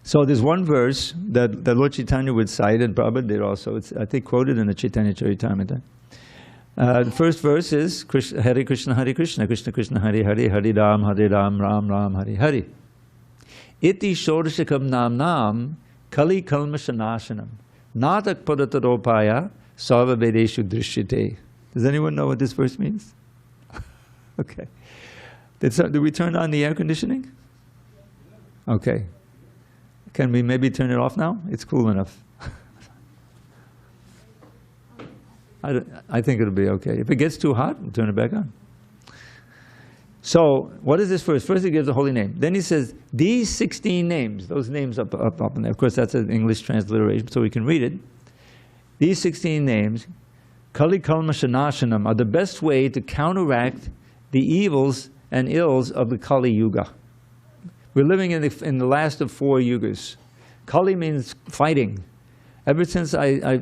So there's one verse that Lord Chaitanya would cite, and Prabhupada did also. It's, I think, quoted in the Chaitanya Charitamrita. The first verse is Hare Krishna, Krishna Krishna, Hare Hare, Hare Ram, Ram Ram, Hare Hare. Iti Shodashakam Nam Kali Kalmashanashanam Natak Padataropaya Sarva Vedeshu Drishyate. Does anyone know what this verse means? Okay. Did we turn on the air conditioning? Okay. Can we maybe turn it off now? It's cool enough. I think it'll be okay. If it gets too hot, we'll turn it back on. So, what is this verse? First he gives the holy name. Then he says, these 16 names, those names up in there. Of course, that's an English transliteration, so we can read it. These 16 names, Kali Kalma Shanashanam, are the best way to counteract the evils and ills of the Kali Yuga. We're living in the last of 4 yugas. Kali means fighting. Ever since I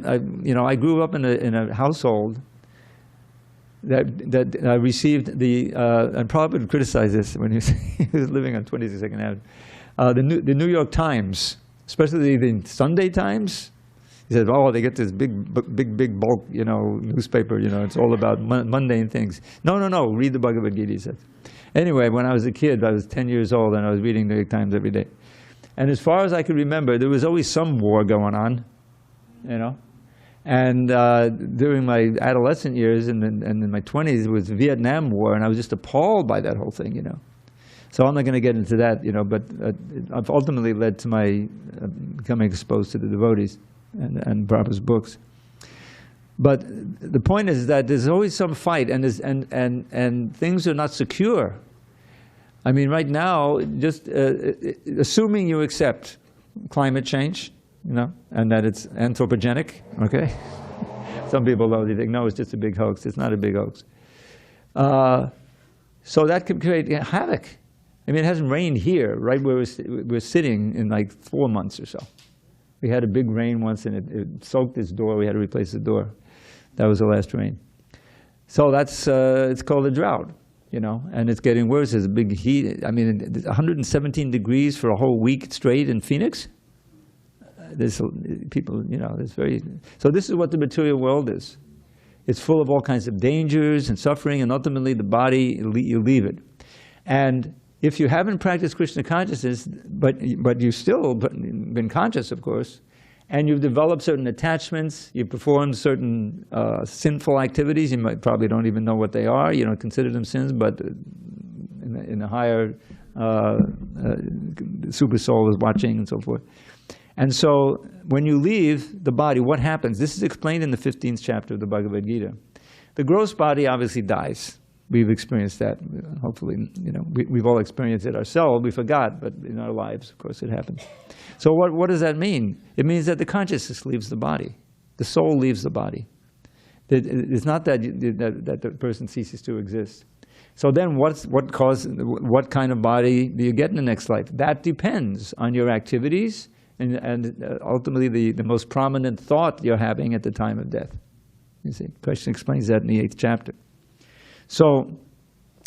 grew up in a household that received the, and Prabhupada would criticize this when he was living on 22nd Avenue, the New York Times, especially the Sunday Times. He said, oh, they get this big bulk, newspaper, it's all about mundane things. No, read the Bhagavad Gita, he said. Anyway, when I was a kid, I was 10 years old, and I was reading the New York Times every day. And as far as I could remember, there was always some war going on, And during my adolescent years and in my 20s, it was the Vietnam War, and I was just appalled by that whole thing, So I'm not going to get into that, but I've ultimately led to my becoming exposed to the devotees and Prabhupada's books. But the point is that there's always some fight, and things are not secure. I mean, right now, just assuming you accept climate change, and that it's anthropogenic, okay? Some people already think, no, it's just a big hoax. It's not a big hoax. So that could create havoc. I mean, it hasn't rained here, right where we're sitting, in like 4 months or so. We had a big rain once, and it soaked this door. We had to replace the door. That was the last rain. So that's, it's called a drought, and it's getting worse. There's a big heat. I mean, 117 degrees for a whole week straight in Phoenix. There's people, there's very... So this is what the material world is. It's full of all kinds of dangers and suffering, and ultimately the body, you leave it. And if you haven't practiced Krishna consciousness, but you've still been conscious, of course, and you've developed certain attachments, you've performed certain sinful activities, you probably don't even know what they are, you don't consider them sins, but in a higher super soul is watching and so forth. And so when you leave the body, what happens? This is explained in the 15th chapter of the Bhagavad Gita. The gross body obviously dies. We've experienced that. Hopefully, we've all experienced it ourselves. We forgot, but in our lives, of course, it happens. So what does that mean? It means that the consciousness leaves the body. The soul leaves the body. It's not that the person ceases to exist. So then what kind of body do you get in the next life? That depends on your activities and ultimately the most prominent thought you're having at the time of death. You see, Krishna explains that in the 8th chapter. So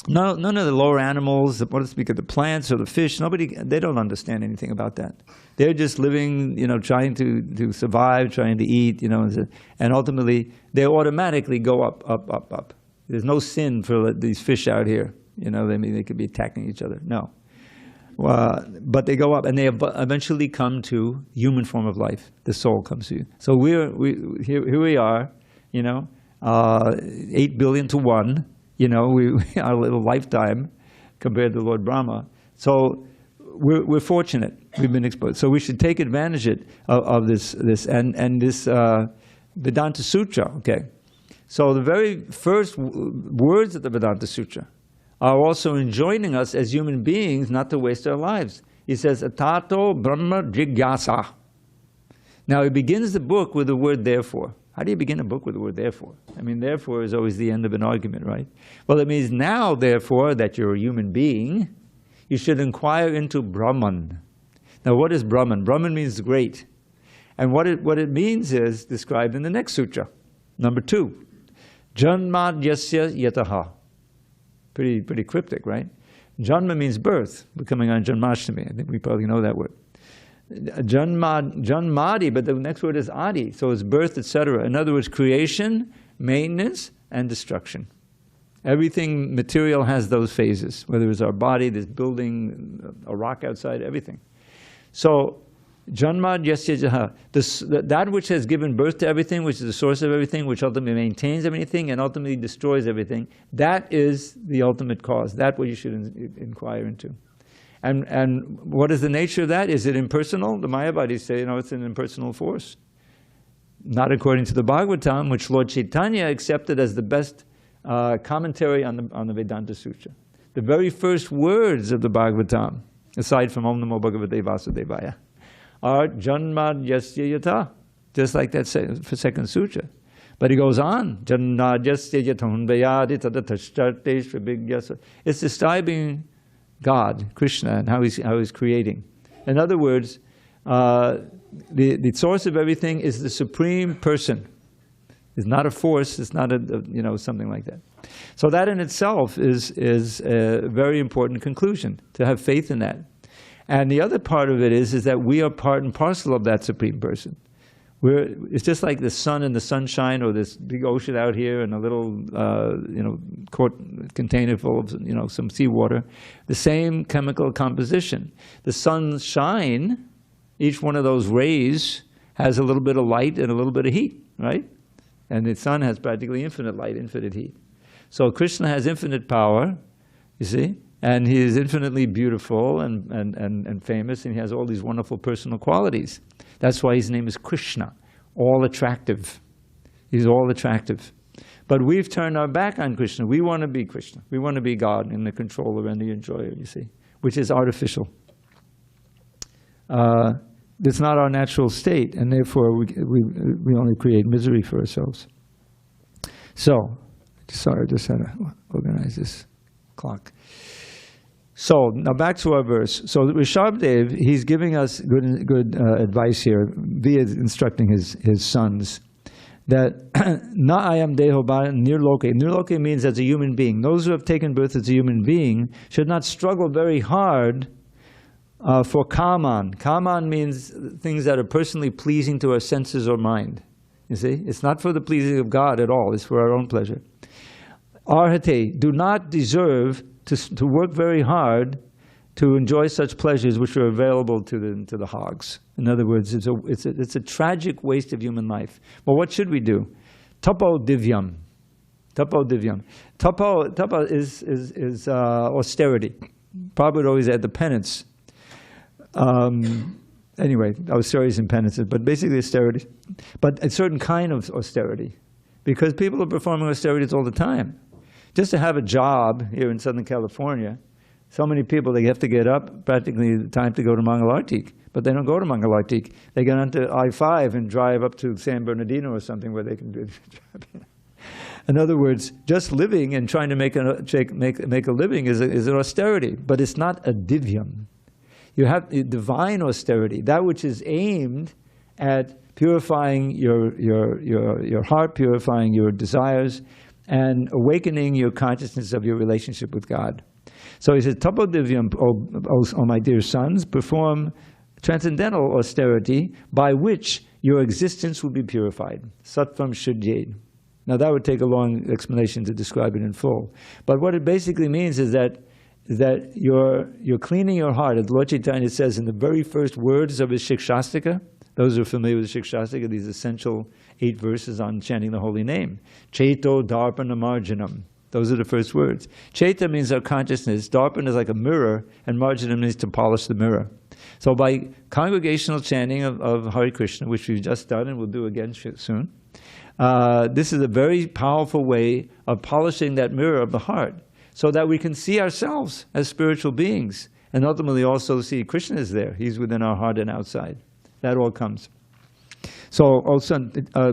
none of the lower animals, what to speak of the plants or the fish, they don't understand anything about that. They're just living, trying to survive, trying to eat, and ultimately they automatically go up, up, up, up. There's no sin for these fish out here. They could be attacking each other. No. But they go up, and they eventually come to human form of life. The soul comes to you. So here we are, 8 billion to 1, our little lifetime compared to Lord Brahma. So we're fortunate. We've been exposed. So we should take advantage of this and this Vedanta Sutra. Okay. So the very first words of the Vedanta Sutra are also enjoining us as human beings not to waste our lives. He says, Atato Brahma Jigyasa. Now he begins the book with the word therefore. How do you begin a book with the word therefore? I mean, therefore is always the end of an argument, right? Well, it means now, therefore, that you're a human being, you should inquire into Brahman. Now, what is Brahman? Brahman means great. And what it means is described in the next sutra, number 2. Janmad yasya yataha. Pretty cryptic, right? Janma means birth. We're coming on Janmashtami. I think we probably know that word. Janmadi, but the next word is adi, so it's birth, etc. In other words, creation, maintenance, and destruction. Everything material has those phases, whether it's our body, this building, a rock outside, everything. So, Janmad yasya jaha, that which has given birth to everything, which is the source of everything, which ultimately maintains everything and ultimately destroys everything, that is the ultimate cause. That's what you should inquire into. And what is the nature of that? Is it impersonal? The Mayavadis say, it's an impersonal force. Not according to the Bhagavatam, which Lord Chaitanya accepted as the best commentary on the Vedanta Sutra. The very first words of the Bhagavatam, aside from Om Namo Bhagavate Vasudevaya, are Janmad Yasya Yata, just like that second sutra. But he goes on, Janmad Yasya Yatahundayadi Tadatashtate Shribigyasa. It's describing God, Krishna, and how he's creating. In other words, the source of everything is the Supreme Person. It's not a force, it's not something like that. So that in itself is a very important conclusion, to have faith in that. And the other part of it is that we are part and parcel of that Supreme Person. It's just like the sun and the sunshine, or this big ocean out here and a little, container full of, some seawater. The same chemical composition. The sunshine, each one of those rays has a little bit of light and a little bit of heat, right? And the sun has practically infinite light, infinite heat. So Krishna has infinite power, you see, and he is infinitely beautiful and famous, and he has all these wonderful personal qualities. That's why his name is Krishna, all attractive. He's all attractive. But we've turned our back on Krishna. We want to be Krishna. We want to be God and the controller and the enjoyer, you see, which is artificial. It's not our natural state, and therefore we only create misery for ourselves. So, sorry, I just had to organize this clock. So, now back to our verse. So, Rishabdev, he's giving us good advice here, via instructing his sons, that na ayam deho ba nirloke. Nirloke means as a human being. Those who have taken birth as a human being should not struggle very hard for kaman. Kaman means things that are personally pleasing to our senses or mind. You see? It's not for the pleasing of God at all. It's for our own pleasure. Arhate, do not deserve to work very hard to enjoy such pleasures which are available to the hogs. In other words, it's a tragic waste of human life. Well, what should we do? Tapo divyam. Tapo divyam. Tapa is austerity. Prabhupada would always add the penance. Anyway, austerities and penances, but basically austerity. But a certain kind of austerity. Because people are performing austerities all the time. Just to have a job here in Southern California, so many people, they have to get up practically the time to go to Mangalartik. But they don't go to Mangalartik. They get onto I-5 and drive up to San Bernardino or something where they can do the job. In other words, just living and trying to make a living is an austerity, but it's not a divyam. You have divine austerity, that which is aimed at purifying your heart, purifying your desires, and awakening your consciousness of your relationship with God. So he says, Tapodivyam, O my dear sons, perform transcendental austerity by which your existence will be purified. Sattvam Shuddhyed. Now that would take a long explanation to describe it in full. But what it basically means is that you're cleaning your heart. As Lord Chaitanya says in the very first words of his Shikshastika, those who are familiar with the Shikshastika, these essential 8 verses on chanting the holy name. Chaito Darpana Marjanam. Those are the first words. Chaita means our consciousness. Darpana is like a mirror, and Marjanam means to polish the mirror. So by congregational chanting of Hare Krishna, which we've just done and we'll do again soon, this is a very powerful way of polishing that mirror of the heart, so that we can see ourselves as spiritual beings, and ultimately also see Krishna is there. He's within our heart and outside. That all comes. So also,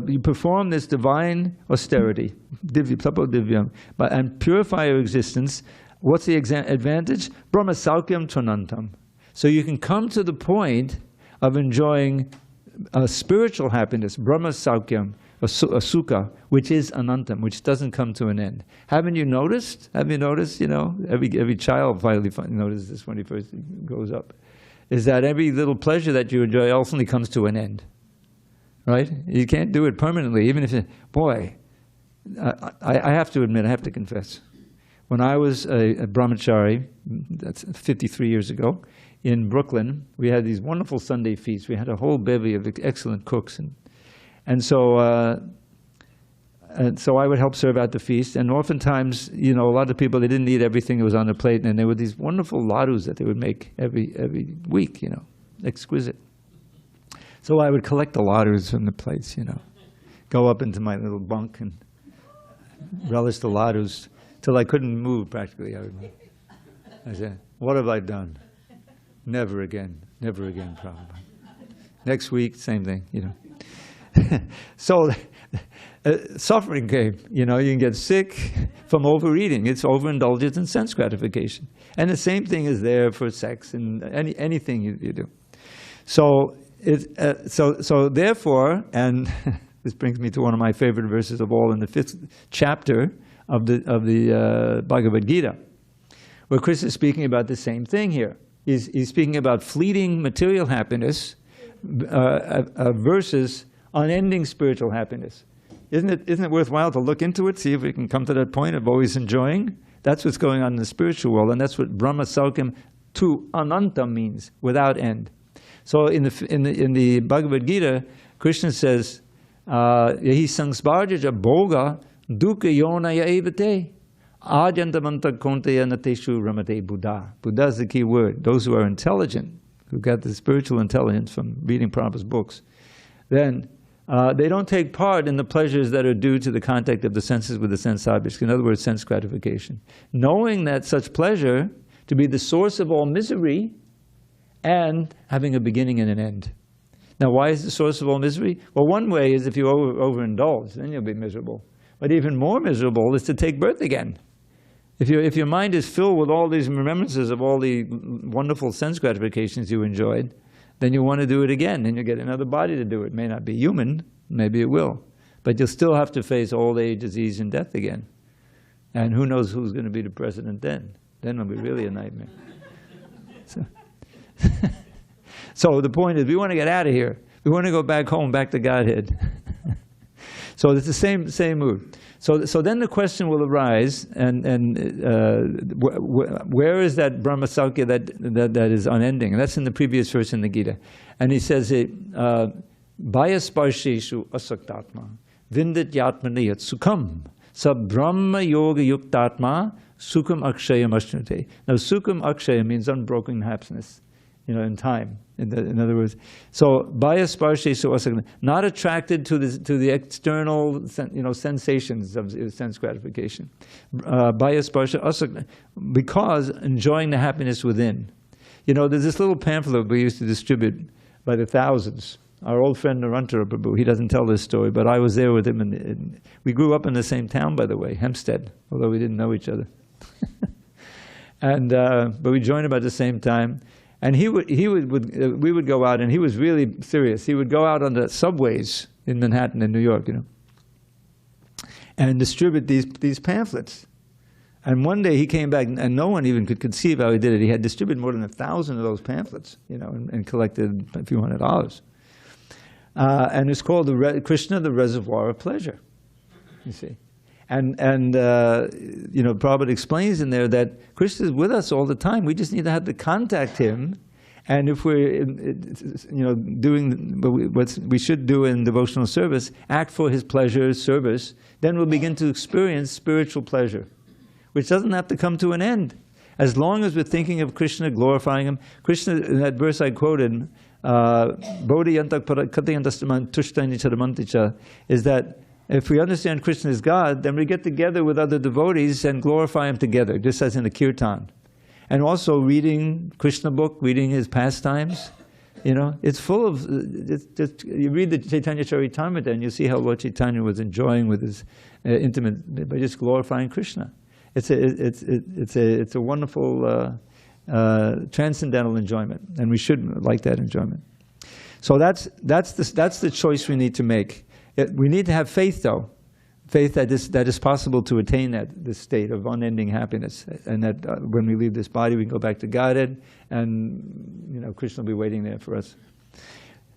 you perform this divine austerity, divyam, and purify your existence. What's the advantage? Brahma Saukyam Tvanantam. So you can come to the point of enjoying spiritual happiness, Brahma Saukyam, a sukha, which is anantam, which doesn't come to an end. Haven't you noticed? Have you noticed, every child finally notices this when he first grows up, is that every little pleasure that you enjoy ultimately comes to an end, right? You can't do it permanently, even if boy, I have to admit, I have to confess, when I was a brahmachari, that's 53 years ago, in Brooklyn, we had these wonderful Sunday feasts. We had a whole bevy of excellent cooks, and so I would help serve out the feast. And oftentimes, a lot of people, they didn't eat everything that was on the plate, and there were these wonderful ladus that they would make every week, exquisite. So I would collect the ladus from the plates, go up into my little bunk and relish the ladus till I couldn't move practically. I said, what have I done? Never again, Prabhupada. Next week, same thing, So suffering came, you can get sick from overeating. It's overindulgence and sense gratification. And the same thing is there for sex and anything you do. So therefore, and this brings me to one of my favorite verses of all in the 5th chapter of the Bhagavad Gita, where Krishna is speaking about the same thing here. He's speaking about fleeting material happiness versus unending spiritual happiness. Isn't it worthwhile to look into it, see if we can come to that point of always enjoying? That's what's going on in the spiritual world, and that's what Brahma Saukyam to Ananta means, without end. So in the Bhagavad Gita, Krishna says, Yahi sangsparjaja bhoga dukkha yonaya evate ajantamanta konteya nateshu ramate Buddha. Buddha is the key word. Those who are intelligent, who got the spiritual intelligence from reading Prabhupada's books, then they don't take part in the pleasures that are due to the contact of the senses with the sense objects. In other words, sense gratification. Knowing that such pleasure to be the source of all misery and having a beginning and an end. Now, why is the source of all misery? Well, one way is if you overindulge, then you'll be miserable. But even more miserable is to take birth again. If your mind is filled with all these remembrances of all the wonderful sense gratifications you enjoyed, then you want to do it again, then you get another body to do it. It may not be human, maybe it will. But you'll still have to face old age, disease, and death again. And who knows who's going to be the president then? Then it'll be really a nightmare. So the point is, we want to get out of here. We want to go back home, back to Godhead. So it's the same mood. So then the question will arise, and where is that Brahma Saukya that is unending? And that's in the previous verse in the Gita. And he says it, Bhaya sparseshu asaktatma vindit yatmani yat sukham sa brahma yoga yuktatma sukham akshayam ashnute. Now sukham akshaya means unbroken happiness, in time. In other words, so bhaya sparseshu asaktatma, not attracted to the external, sensations of sense gratification. Bhaya sparseshu asaktatma, because enjoying the happiness within. There's this little pamphlet we used to distribute by the thousands. Our old friend Narantara Prabhu, he doesn't tell this story, but I was there with him, and we grew up in the same town, by the way, Hempstead, although we didn't know each other. But we joined him at the same time. And we would go out, and he was really serious. He would go out on the subways in Manhattan and New York, and distribute these pamphlets. And one day he came back, and no one even could conceive how he did it. He had distributed more than 1,000 of those pamphlets, and collected a few $100. And it's called Krishna, the Reservoir of Pleasure. You see, and Prabhupada explains in there that Krishna is with us all the time. We just need to have to contact him. And if we're, doing what we should do in devotional service, act for his pleasure, service, then we'll begin to experience spiritual pleasure, which doesn't have to come to an end. As long as we're thinking of Krishna, glorifying him. Krishna, in that verse I quoted, is that if we understand Krishna is God, then we get together with other devotees and glorify him together, just as in the kirtan. And also reading Krishna book, reading his pastimes. It's full of, you read the Chaitanya Charitamrita and you see how Lord Chaitanya was enjoying with his intimate, by just glorifying Krishna. It's a wonderful transcendental enjoyment, and we should like that enjoyment. So that's the choice we need to make. We need to have faith, though, faith that is possible to attain this state of unending happiness, and that when we leave this body, we can go back to Godhead, and Krishna will be waiting there for us.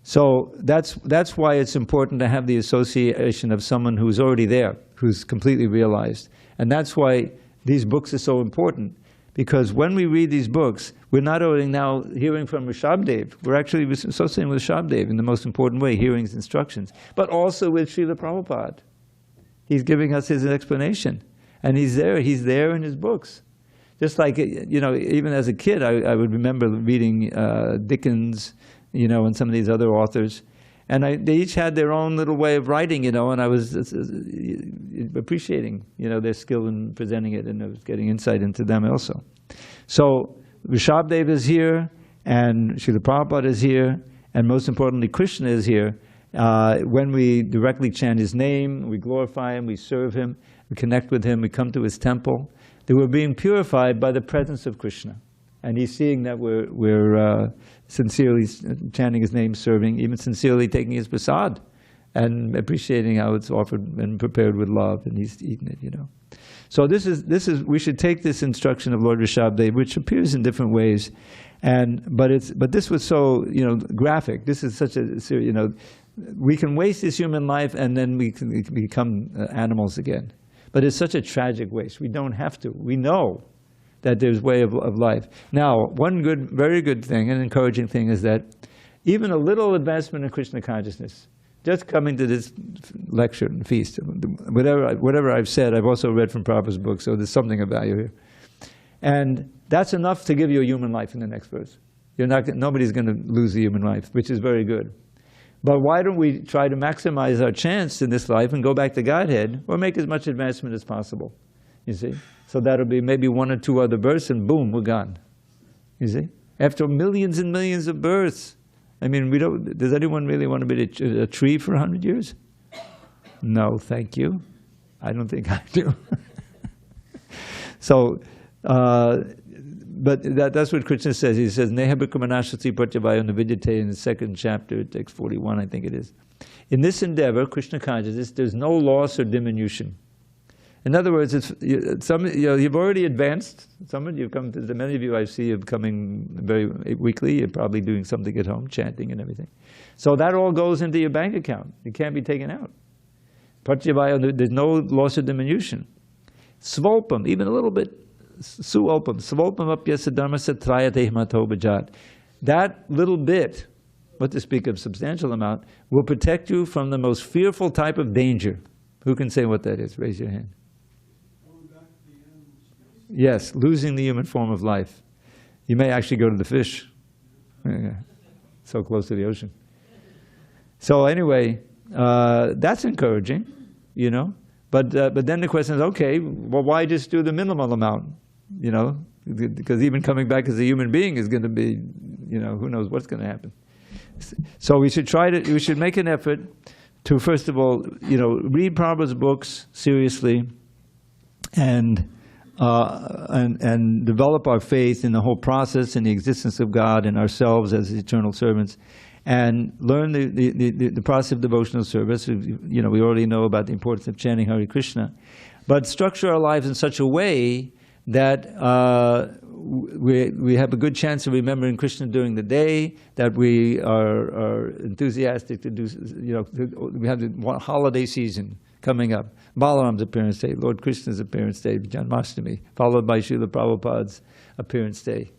So that's why it's important to have the association of someone who's already there, who's completely realized, and that's why these books are so important. Because when we read these books, we're not only now hearing from Rishabdev, we're actually associating with Rishabdev in the most important way, hearing his instructions, but also with Srila Prabhupada. He's giving us his explanation, and he's there in his books. Just like, even as a kid, I would remember reading Dickens, and some of these other authors, and they each had their own little way of writing, and I was appreciating, their skill in presenting it, and I was getting insight into them also. So Rishabdev is here, and Srila Prabhupada is here, and most importantly, Krishna is here. When we directly chant his name, we glorify him, we serve him, we connect with him, we come to his temple, that we're being purified by the presence of Krishna. And he's seeing that we're sincerely chanting his name, serving, even sincerely taking his prasad, and appreciating how it's offered and prepared with love, and he's eaten it, So we should take this instruction of Lord Rishabdev, which appears in different ways, but this was so graphic. This is such a we can waste this human life and then we can become animals again. But it's such a tragic waste. We don't have to. We know that there's way of life. Now, one very good thing, an encouraging thing, is that even a little advancement in Krishna consciousness, just coming to this lecture and feast, whatever I've said, I've also read from Prabhupada's book, so there's something of value here. And that's enough to give you a human life in the next verse. Nobody's going to lose a human life, which is very good. But why don't we try to maximize our chance in this life and go back to Godhead, or make as much advancement as possible, you see? So that'll be maybe one or two other births, and boom, we're gone, you see? After millions and millions of births. I mean, does anyone really want to be a tree for 100 years? No, thank you. I don't think I do. So, but that's what Krishna says. He says, Neha Bhikkamanashati Pratyabhayo Navidyate in the second chapter, text 41, I think it is. In this endeavor, Krishna consciousness, there's no loss or diminution. In other words, you've already advanced. Many of you I see are coming very weekly. You're probably doing something at home, chanting and everything. So that all goes into your bank account. It can't be taken out. Pratyabhayo, there's no loss or diminution. Svolpam, even a little bit. Suopam, Svolpam apyasa dharmasa trayate hmato bhajat. That little bit, what to speak of substantial amount, will protect you from the most fearful type of danger. Who can say what that is? Raise your hand. Yes, losing the human form of life. You may actually go to the fish. So close to the ocean. So anyway, that's encouraging, But then the question is, okay, well, why just do the minimal amount? Because even coming back as a human being is going to be, who knows what's going to happen. So we should make an effort to, first of all, read Prabhupada's books seriously, and and develop our faith in the whole process and the existence of God and ourselves as eternal servants, and learn the process of devotional service. You know, we already know about the importance of chanting Hare Krishna, but structure our lives in such a way that we have a good chance of remembering Krishna during the day, that we are enthusiastic to do, you know, we have the holiday season coming up. Balaram's appearance day, Lord Krishna's appearance day, Janmashtami, followed by Srila Prabhupada's appearance day.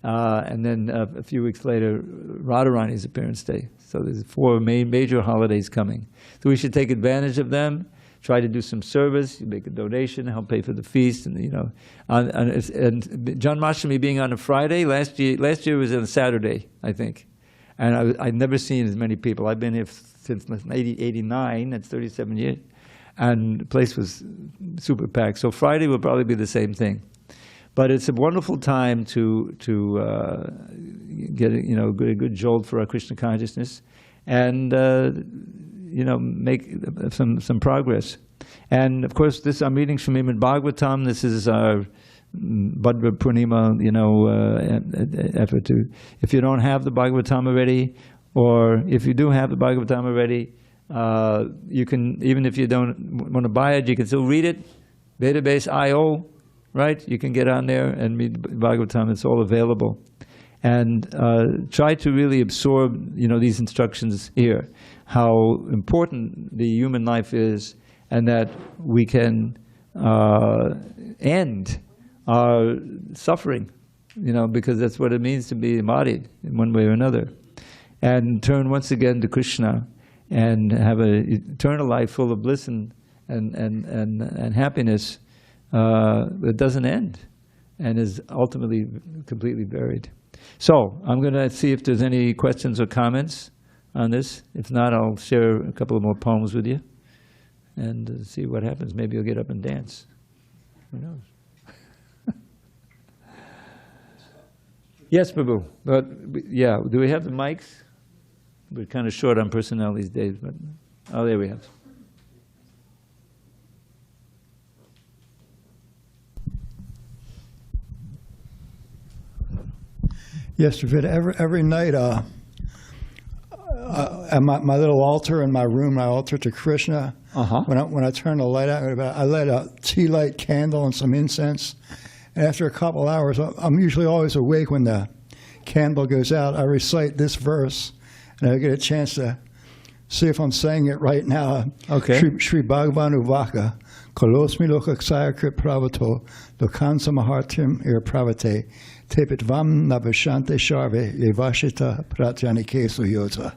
And then a few weeks later, Radharani's appearance day. So there's 4 major holidays coming. So we should take advantage of them, try to do some service, you make a donation, help pay for the feast, and you know. And Janmashtami being on a Friday, last year was on a Saturday, I think. And I've never seen as many people. I've been here since 1989, that's 37 years. And the place was super packed. So Friday will probably be the same thing. But it's a wonderful time to get a good jolt for our Krishna consciousness, and make some progress. And of course, our meetings from Srimad Bhagavatam. This is our Bhadra Purnima, effort to. If you don't have the Bhagavatam already, or if you do have the Bhagavatam already, you can, even if you don't want to buy it, you can still read it. Database IO. Right? You can get on there and read Bhagavatam. It's all available. And try to really absorb, these instructions here, how important the human life is, and that we can end our suffering, because that's what it means to be embodied in one way or another. And turn once again to Krishna and have an eternal life full of bliss and happiness. It doesn't end and is ultimately completely buried. So I'm going to see if there's any questions or comments on this. If not, I'll share a couple of more poems with you and see what happens. Maybe you'll get up and dance. Who knows? Yes, Prabhu. But yeah, do we have the mics? We're kind of short on personnel these days, but oh, there we have. Yes, David, every night at my little altar in my room, my altar to Krishna, when I turn the light out, I light a tea light candle and some incense. And after a couple hours, I'm usually always awake when the candle goes out. I recite this verse, and I get a chance to see if I'm saying it right now. Okay. Shri Bhagavan Uvaka, Kolosmi Lokaksaya Krit Pravato, Lokansa Mahartim Ir Pravate, Tepitvam Navashante Sharve, Levashita Pratyanike Suyota.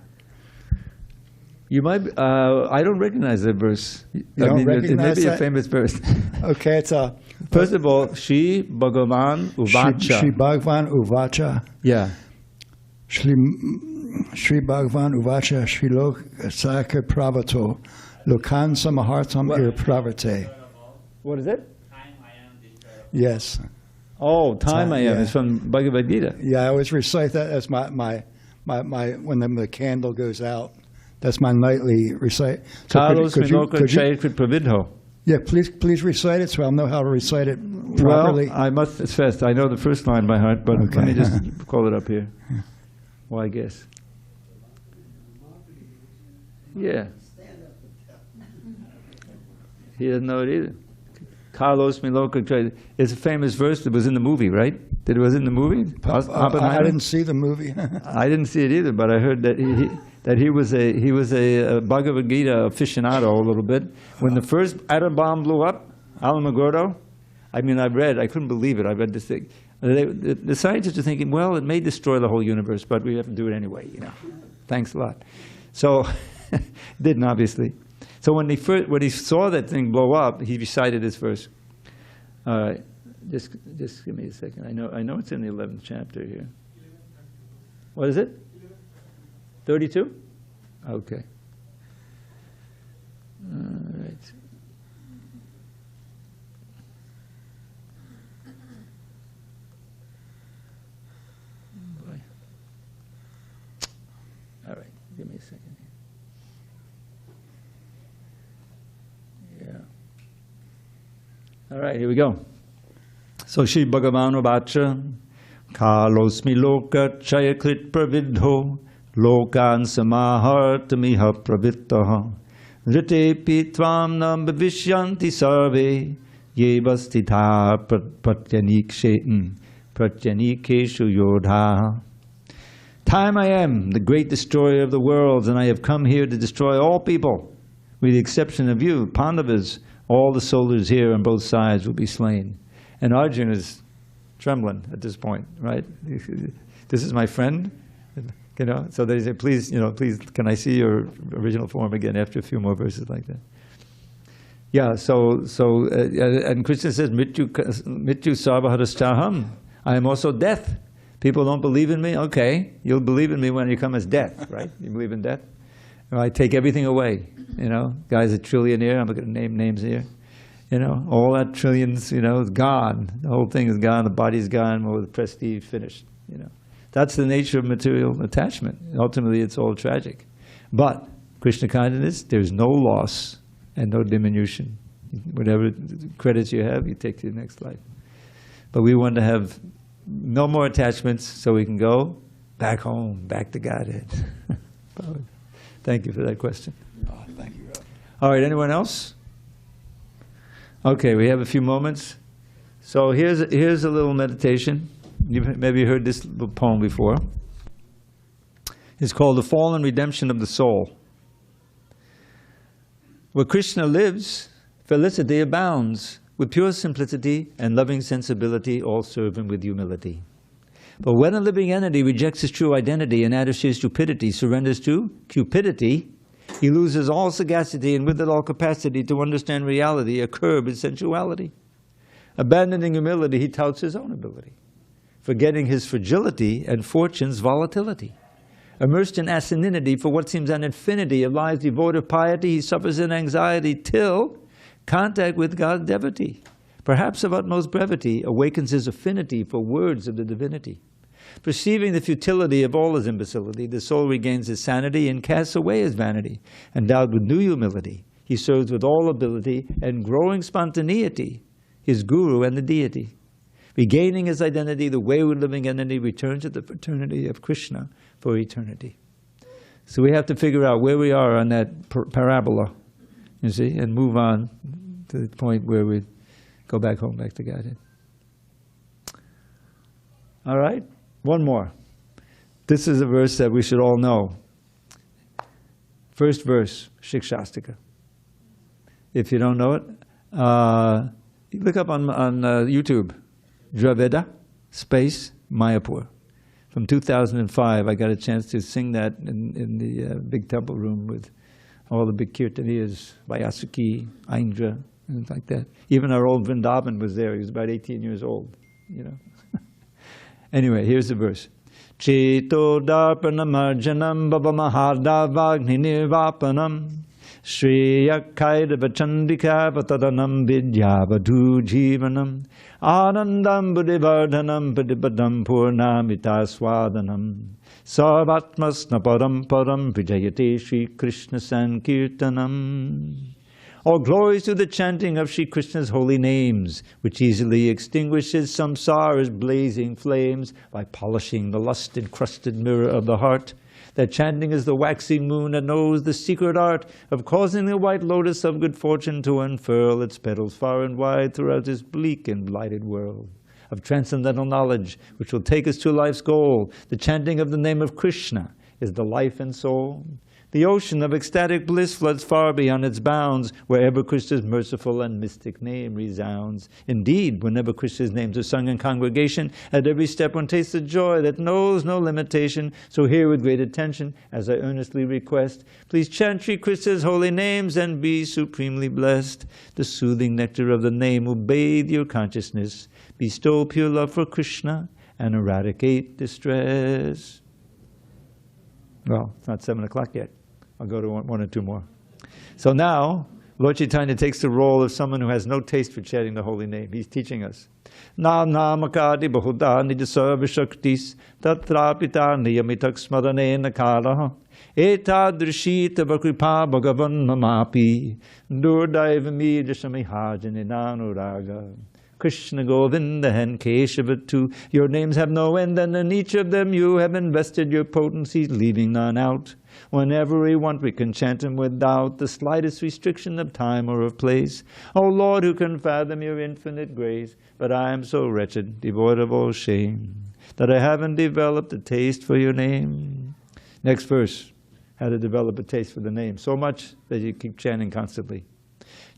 You might, I don't recognize that verse. You don't recognize it may be that? a famous verse. Okay, it's a... First of all, Shri Bhagavan Uvacha. Shri Bhagavan Uvacha. Yeah. Shri Bhagavan Uvacha, Shri Lok Saka Pravato, Lokan Samahartam Ir Pravate. What is it? Yes. Oh, time I am. Yeah. It's from Bhagavad Gita. Yeah, I always recite that as my when the candle goes out. That's my nightly recite. So Kalos Minoka Chaykrit Pravidho. yeah, please recite it so I'll know how to recite it properly. Well, I must confess, I know the first line by heart, but Okay. let me just call it up here. Well, I guess. Yeah. He doesn't know it either. Carlos Miloka. It's a famous verse that was in the movie, right? That it was in the movie? I didn't see the movie. I didn't see it either, but I heard that he was a Bhagavad Gita aficionado a little bit. When the first atom bomb blew up, Alamogordo, I couldn't believe it. I read this thing. The scientists are thinking, well, it may destroy the whole universe, but we have to do it anyway, Thanks a lot. So, didn't obviously. So when he saw that thing blow up, he recited this verse. Just give me a second. I know it's in the 11th chapter here. What is it? 32? Okay. All right. Boy. All right. Give me a second. All right, here we go. So Shri Bhagavan Vacha, Kalosmi Loka Chayakrit Pravidho, Lokan Samahartamiha Pravittaha, Ritepi Tvam Nam Bhavishyanti Sarve, Yevastitha Pratyanikeshu Yodha. Time I am, the great destroyer of the worlds, and I have come here to destroy all people, with the exception of you, Pandavas. All the soldiers here on both sides will be slain. And Arjuna is trembling at this point, right? This is my friend, you know. So they say, please, you know, please, can I see your original form again after a few more verses like that? Yeah. And Krishna says, Mityu sarvaharaschaham. I am also death. People don't believe in me. Okay, you'll believe in me when you come as death, right? You believe in death. I take everything away. You know, guy's a trillionaire. I'm not going to name names here. You know, all that trillions, you know, is gone. The whole thing is gone. The body's gone. Well, the prestige finished. You know, that's the nature of material attachment. Ultimately, it's all tragic. But Krishna consciousness, there's no loss and no diminution. Whatever credits you have, you take to the next life. But we want to have no more attachments, so we can go back home, back to Godhead. Thank you for that question. Oh, thank you, Rob. All right, anyone else? Okay, we have a few moments. So here's a little meditation. You've maybe heard this little poem before. It's called The Fall and Redemption of the Soul. Where Krishna lives, felicity abounds. With pure simplicity and loving sensibility, all serve him with humility. But when a living entity rejects his true identity and out of sheer stupidity surrenders to cupidity, he loses all sagacity and with it all capacity to understand reality, a curb in sensuality. Abandoning humility, he touts his own ability, forgetting his fragility and fortune's volatility. Immersed in asininity for what seems an infinity of lives devoid of piety, he suffers in anxiety till contact with God's devotee, perhaps of utmost brevity, awakens his affinity for words of the divinity. Perceiving the futility of all his imbecility, the soul regains his sanity and casts away his vanity. Endowed with new humility, he serves with all ability and growing spontaneity his guru and the deity. Regaining his identity, the wayward living entity returns to the fraternity of Krishna for eternity. So we have to figure out where we are on that parabola, you see, and move on to the point where we go back home, back to Godhead. All right? One more. This is a verse that we should all know. First verse, Shikshastika. If you don't know it, look up on YouTube, Draveda, space, Mayapur. From 2005, I got a chance to sing that in the big temple room with all the big kirtaniyas, Vyasuki, Aindra, and like that. Even our old Vrindavan was there. He was about 18 years old, you know. Anyway, here's the verse. Cheto darpanam arjanam baba mahardavagni nirvapanam Shriyakaida vachandika vatadanam vidyavadhu jivanam Anandam buddhivardhanam buddhipadam purnamita swadanam Sarvatmasna param param vijayate Shri Krishna Sankirtanam. All glories to the chanting of Shri Krishna's holy names, which easily extinguishes samsara's blazing flames by polishing the lust-encrusted mirror of the heart. That chanting is the waxing moon that knows the secret art of causing the white lotus of good fortune to unfurl its petals far and wide throughout this bleak and blighted world. Of transcendental knowledge, which will take us to life's goal. The chanting of the name of Krishna is the life and soul. The ocean of ecstatic bliss floods far beyond its bounds, wherever Krishna's merciful and mystic name resounds. Indeed, whenever Krishna's names are sung in congregation, at every step one tastes the joy that knows no limitation. So hear with great attention, as I earnestly request, please chant Shri Krishna's holy names and be supremely blessed. The soothing nectar of the name will bathe your consciousness, bestow pure love for Krishna, and eradicate distress. Well, it's not 7 o'clock yet. I'll go to one or two more. So now, Lord Chaitanya takes the role of someone who has no taste for chanting the holy name. He's teaching us. Na namakadi bahuda nijasarva shaktis tatrapita niyamitak smarane nakaraha etadrishita vakripa bhagavan mamapi durdaiva mi jasami hajanenanuraga. Krishna, Govinda, and Keshava too. Your names have no end, and in each of them you have invested your potencies, leaving none out. Whenever we want, we can chant them without the slightest restriction of time or of place. O Lord, who can fathom your infinite grace? But I am so wretched, devoid of all shame, that I haven't developed a taste for your name. Next verse, how to develop a taste for the name. So much that you keep chanting constantly.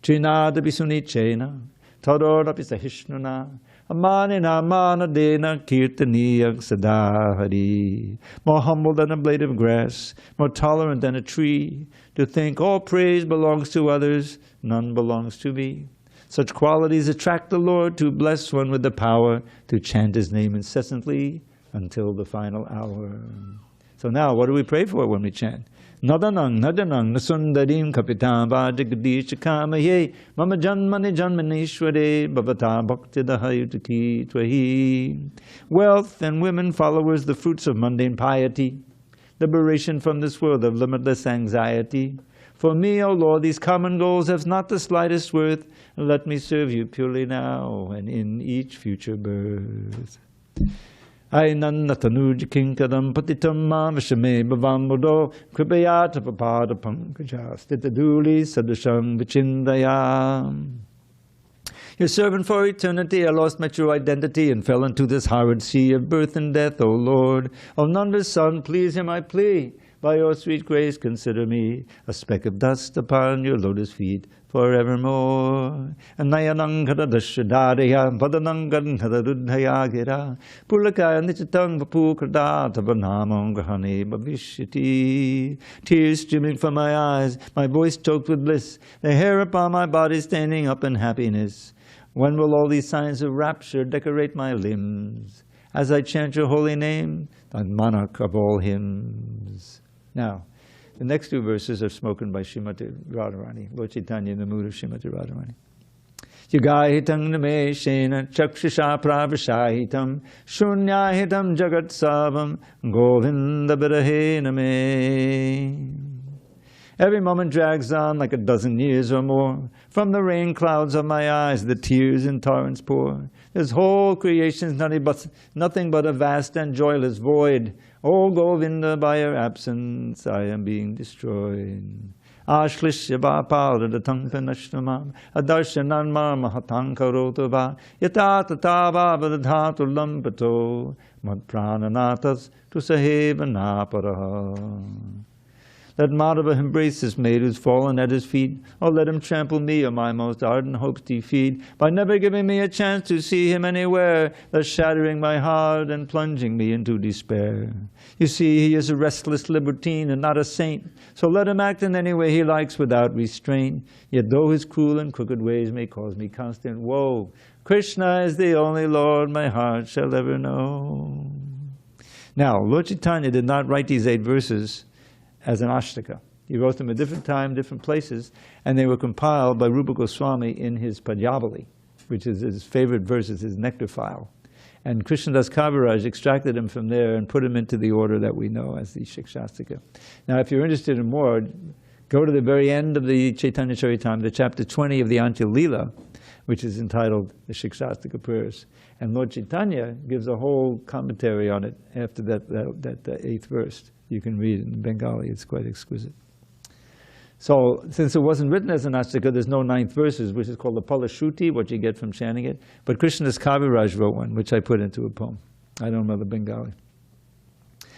Trinada bisuni chena, tadora pisahishnuna, amanina manadena kirtaniyag sadahari. More humble than a blade of grass, more tolerant than a tree, to think all praise belongs to others, none belongs to me. Such qualities attract the Lord to bless one with the power to chant His name incessantly until the final hour. So now, what do we pray for when we chant? Nadanang, nadanang, nasundarim kapitam vajagadish kamaye, mama janmani janmanishware, bhavata bhakti dahayutaki twahi. Wealth and women followers, the fruits of mundane piety, liberation from this world of limitless anxiety. For me, O Lord, these common goals have not the slightest worth. Let me serve you purely now and in each future birth. Ainanna tanuj kinkadam patitam mavashame bhavam kripayata papada pankaja stitaduli sadasham vichindaya. Your servant for eternity, I lost my true identity and fell into this horrid sea of birth and death, O Lord. O Nanda's son, please hear my plea. By your sweet grace, consider me a speck of dust upon your lotus feet forevermore. Nayanangada dashadadaya, padanangadhadudhaya gira, pulakaya nichitang vapukada, tabanamam grahane bhavishyati. Tears streaming from my eyes, my voice choked with bliss, the hair upon my body standing up in happiness. When will all these signs of rapture decorate my limbs, as I chant your holy name, the monarch of all hymns? Now, the next two verses are spoken by Srimati Radharani, Lord Chaitanya in the mood of Srimati Radharani. Yugahitam name shena chakshusha pravashahitam shunyahitam jagat savam govinda birahe name. Every moment drags on like a dozen years or more. From the rain clouds of my eyes the tears in torrents pour. This whole creation is nothing but a vast and joyless void. O Govinda, by your absence I am being destroyed. Ashlishya bhapala datang panashtamam adarshanan mahatang karotava yatata tava vadhatu lampato mad prananatas tu saheva naparaha. Let Madhava embrace this maid who's fallen at his feet, or let him trample me or my most ardent hopes defeat, by never giving me a chance to see him anywhere, thus shattering my heart and plunging me into despair. You see, he is a restless libertine and not a saint, so let him act in any way he likes without restraint. Yet though his cruel and crooked ways may cause me constant woe, Krishna is the only Lord my heart shall ever know. Now, Lord Chaitanya did not write these 8 verses as an ashtaka. He wrote them at different time, different places, and they were compiled by Rupa Goswami in his Pajavali, which is his favorite verses, his nectar file. And Krishnadas Kaviraj extracted them from there and put them into the order that we know as the Shikshastaka. Now, if you're interested in more, go to the very end of the Chaitanya Charitamrita, chapter 20 of the Antya Lila, which is entitled the Shikshastaka Prayers. And Lord Chaitanya gives a whole commentary on it after that 8th verse. You can read it in Bengali, it's quite exquisite. So, since it wasn't written as an ashtaka, there's no 9th verses, which is called the Palashruti, what you get from chanting it. But Krishnadas Kaviraj wrote one, which I put into a poem. I don't know the Bengali.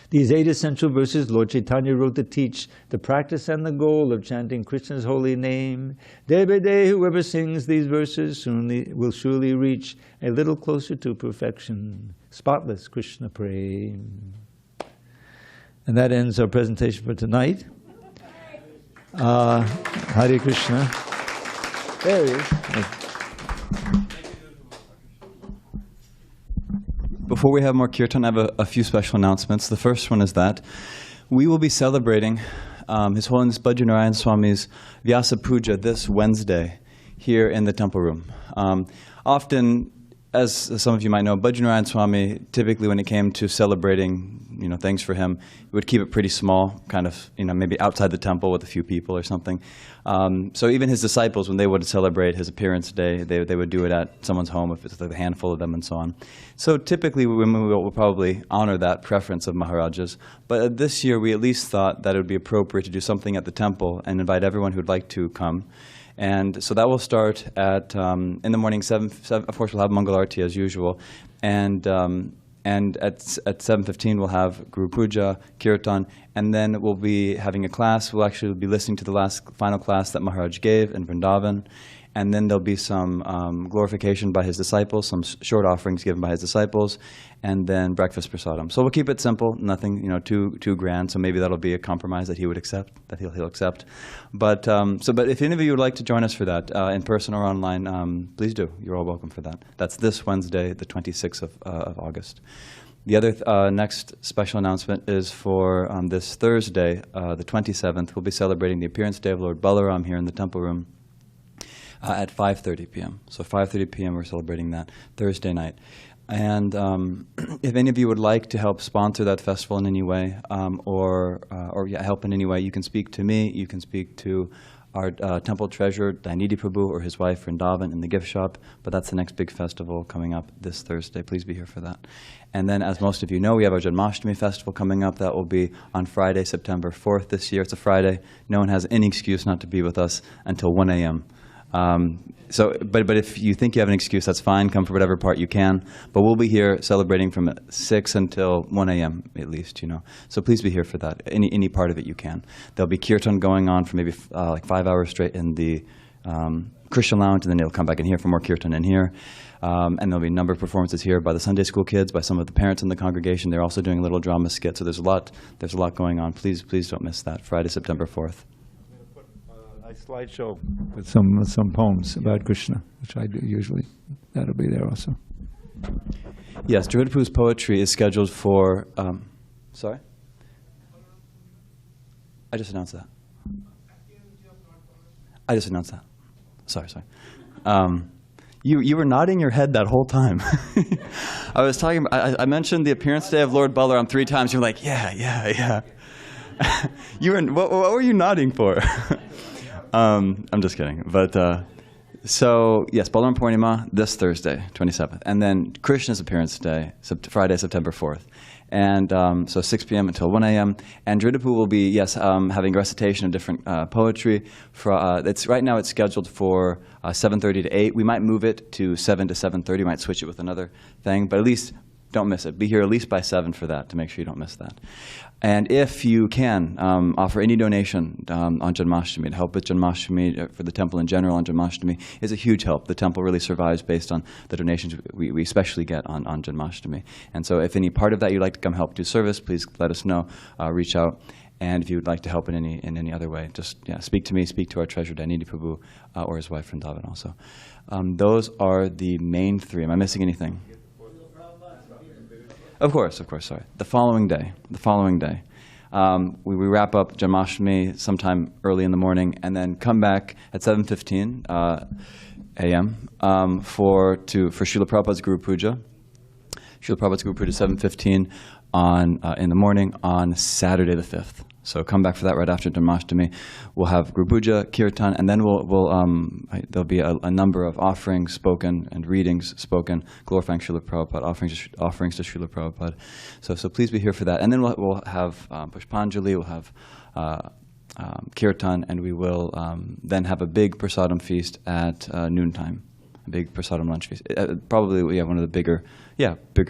These 8 essential verses Lord Chaitanya wrote to teach the practice and the goal of chanting Krishna's holy name. Day by day, whoever sings these verses will surely reach a little closer to perfection. Spotless Krishna Prem. And that ends our presentation for tonight. Hare Krishna. There he is. Before we have more kirtan, I have a few special announcements. The first one is that we will be celebrating His Holiness Bajranarayan Swami's Vyasa Puja this Wednesday here in the temple room. Often as some of you might know, Bhajanarayan Swami, typically when it came to celebrating, things for him, he would keep it pretty small, kind of, maybe outside the temple with a few people or something. So even his disciples, when they would celebrate his appearance day, they would do it at someone's home if it's like a handful of them and so on. So typically we will probably honor that preference of Maharaja's. But this year we at least thought that it would be appropriate to do something at the temple and invite everyone who would like to come. And so that will start at, in the morning, 7, of course we'll have Mangal Arati as usual, and at 7:15 we'll have Guru Puja, Kirtan, and then we'll be having a class. We'll actually be listening to the final class that Maharaj gave in Vrindavan, and then there'll be some glorification by his disciples, some short offerings given by his disciples, and then breakfast prasadam. So we'll keep it simple, nothing too grand. So maybe that'll be a compromise that he would accept, that he'll accept. But if any of you would like to join us for that, in person or online, please do. You're all welcome for that. That's this Wednesday, the 26th of August. The other next special announcement is for this Thursday, the 27th. We'll be celebrating the appearance day of Lord Balaram here in the temple room. At 5:30 p.m. So 5:30 p.m. we're celebrating that Thursday night. And if any of you would like to help sponsor that festival in any way, or help in any way, you can speak to me. You can speak to our temple treasurer, Dainidhi Prabhu, or his wife, Vrindavan, in the gift shop. But that's the next big festival coming up this Thursday. Please be here for that. And then, as most of you know, we have our Janmashtami festival coming up. That will be on Friday, September 4th this year. It's a Friday. No one has any excuse not to be with us until 1 a.m. But if you think you have an excuse, that's fine. Come for whatever part you can. But we'll be here celebrating from 6 until 1 a.m. at least, So please be here for that. Any part of it you can. There'll be kirtan going on for maybe like 5 hours straight in the Krishna lounge, and then they'll come back in here for more kirtan in here. And there'll be a number of performances here by the Sunday school kids, by some of the parents in the congregation. They're also doing a little drama skit. So there's a lot going on. Please don't miss that. Friday, September 4th. A slideshow with some poems about Krishna, which I do usually. That'll be there also. Yes, Druidapu's poetry is scheduled for. Sorry? I just announced that. Sorry. You were nodding your head that whole time. I was talking. I mentioned the appearance day of Lord Balaram 3 times. You're like, yeah. What were you nodding for? I'm just kidding. But so yes, Balaram Purnima this Thursday, 27th, and then Krishna's appearance day, Friday, September 4th, and so 6 p.m. until 1 a.m. And Druidapu will be having recitation of different poetry. Right now it's scheduled for 7:30 to 8. We might move it to 7 to 7:30. Might switch it with another thing, but at least don't miss it. Be here at least by 7 for that, to make sure you don't miss that. And if you can, offer any donation on Janmashtami to help with Janmashtami, for the temple in general on Janmashtami, is a huge help. The temple really survives based on the donations we especially get on Janmashtami. And so if any part of that you'd like to come help do service, please let us know, reach out. And if you would like to help in any other way, just speak to me, speak to our treasurer, Dainidhi Prabhu, or his wife, Vrindavan also. Those are the main 3. Am I missing anything? Of course, sorry. The following day, we wrap up Janmashtami sometime early in the morning, and then come back at 7:15 a.m. for Srila Prabhupada's Guru Puja. Srila Prabhupada's Guru Puja 7:15 in the morning on Saturday the 5th. So come back for that right after Janmashtami. We'll have Guru Puja, Kirtan, and then there'll be a number of offerings spoken and readings spoken, glorifying Srila Prabhupada, offerings to Srila Prabhupada. So please be here for that. And then we'll have Pushpanjali, we'll have Kirtan, and we will then have a big prasadam feast at noontime, a big prasadam lunch feast. Probably one of the bigger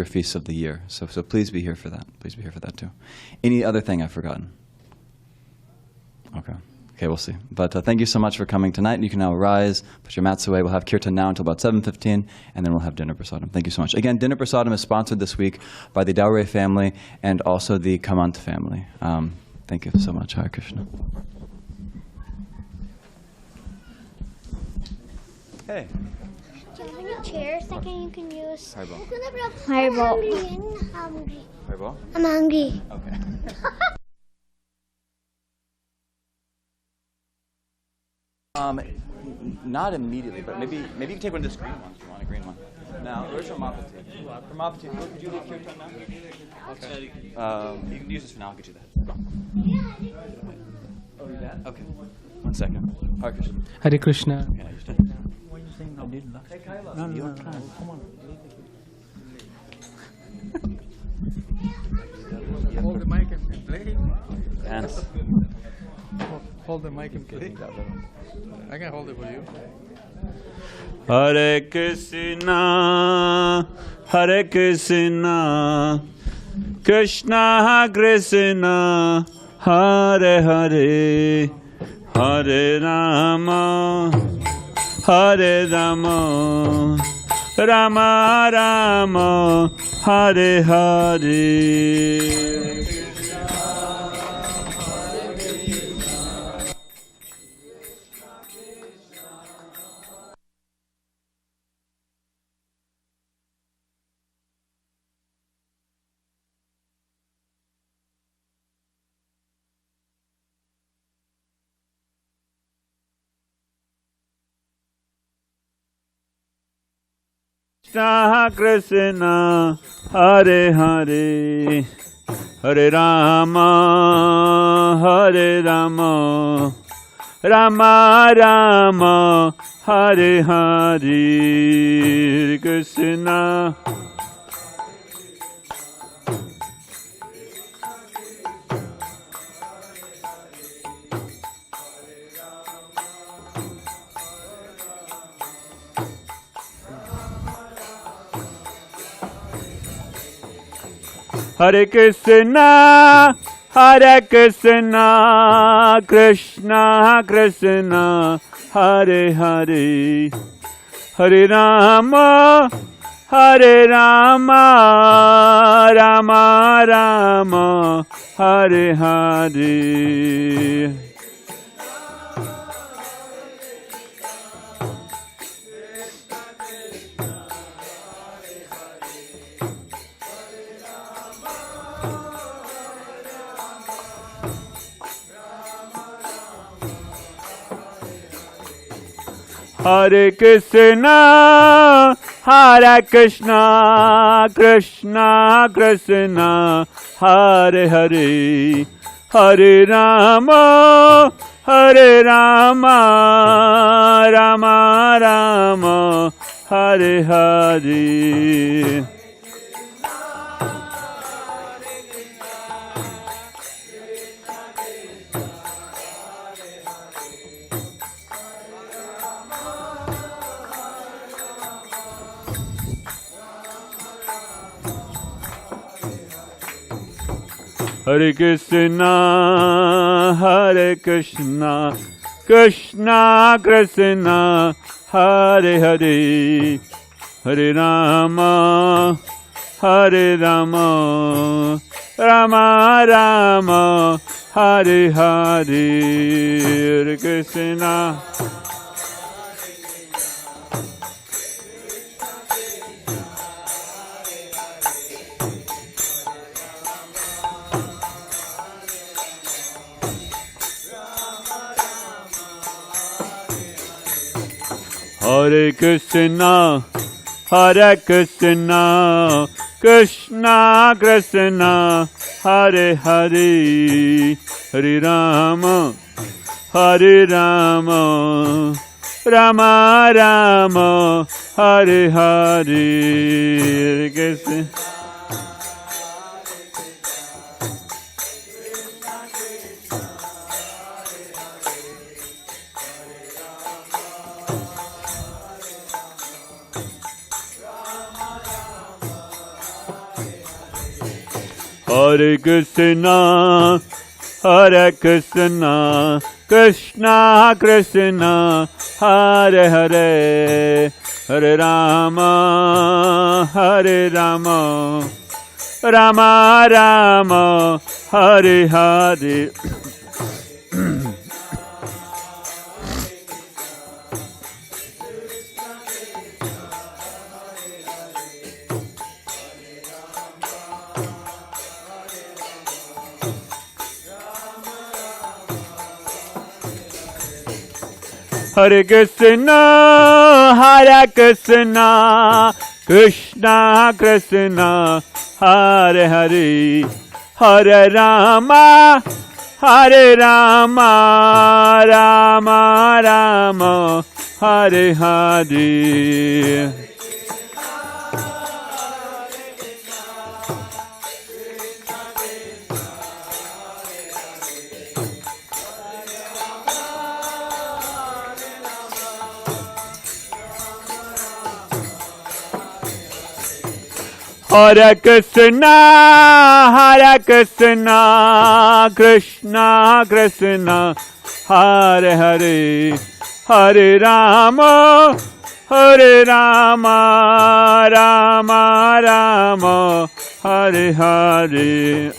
feasts of the year. So please be here for that. Please be here for that too. Any other thing I've forgotten? Okay, we'll see. But thank you so much for coming tonight. You can now rise, put your mats away. We'll have kirtan now until about 7:15, and then we'll have dinner prasadam. Thank you so much. Again, dinner prasadam is sponsored this week by the Dowray family and also the Kamant family. Thank you so much. Hare Krishna. Hey. Do you have any chairs that you can use? Haribo. I'm hungry. Haribo? I'm hungry. Okay. Not immediately, but maybe you can take one of this green ones if you want a green one. Now, where's Ramapati? Ramapati, could you lead kirtan now? Okay. You can use this for now. I'll get you that. Oh, you that? Okay. 1 second. Hare Krishna. Hare Krishna. Okay, I just Hold the mic and play. dance. Hold the mic and play. I can hold it for you. Hare Krishna, Hare Krishna, Krishna Krishna, Hare Hare, Hare Rama, Hare Rama, Rama Rama, Hare Hare. Krishna Krishna, Hare Hare, Hare Rama, Hare Rama, Rama Rama, Hare Hare, Krishna. Hare Krishna, Hare Krishna, Krishna Krishna, Hare Hare, Hare Rama, Hare Rama, Rama Rama, Hare Hare. Hare Krishna, Hare Krishna, Krishna Krishna, Hare Hare, Hare Rama, Hare Rama, Rama Rama, Hare Hare. Hare Krishna, Hare Krishna, Krishna Krishna, Hare Hare, Hare Rama, Hare Rama, Rama Rama, Hare Hare, Hare Krishna. Hare Krishna, Hare Krishna, Krishna Krishna, Hare Hare, Hare Rama, Hare Rama, Rama Rama, Hare Hare, Hare Krishna. Hare Krishna, Hare Krishna, Krishna Krishna, Hare Hare, Hare Rama, Hare Rama, Rama Rama, Hare Hare. Hare Krishna, Hare Krishna, Krishna Krishna Hare Hare Hare Rama Rama Rama Hare Hare. Hare Krishna, Krishna Krishna, Hare Hare, Hare Rama, Rama Rama, Hare Hare.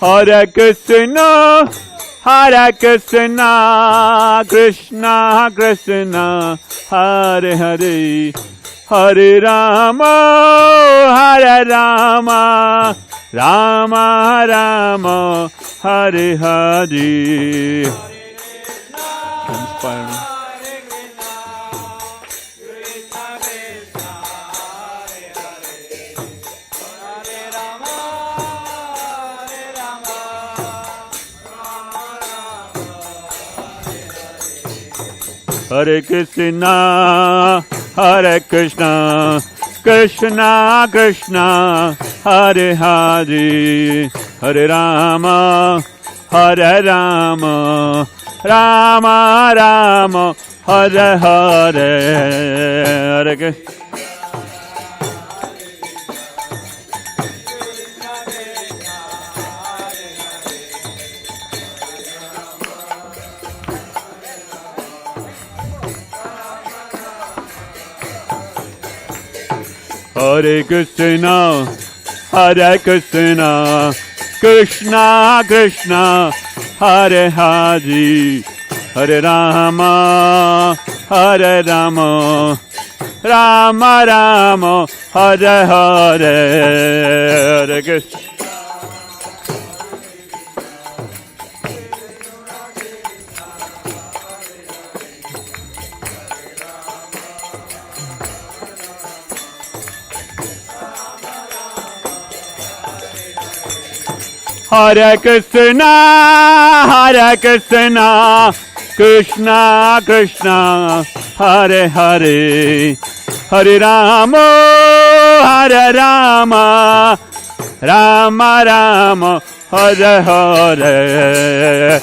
Hare Krishna, Krishna Krishna, Hare Hare, Hare Rama, Rama Rama, Hare Hare. Inspire me. Hare Krishna, Krishna Krishna, Hare Hare, Hare Rama, Rama Rama, Hare Hare, Hare Krishna. Hare Krishna, Krishna Krishna, Hare Hare, Hare Rama, Rama Rama, Hare Hare, Hare Krishna. Hare Krishna, Krishna Krishna, Hare Hare, Hare Rama, Rama Rama, Hare Hare.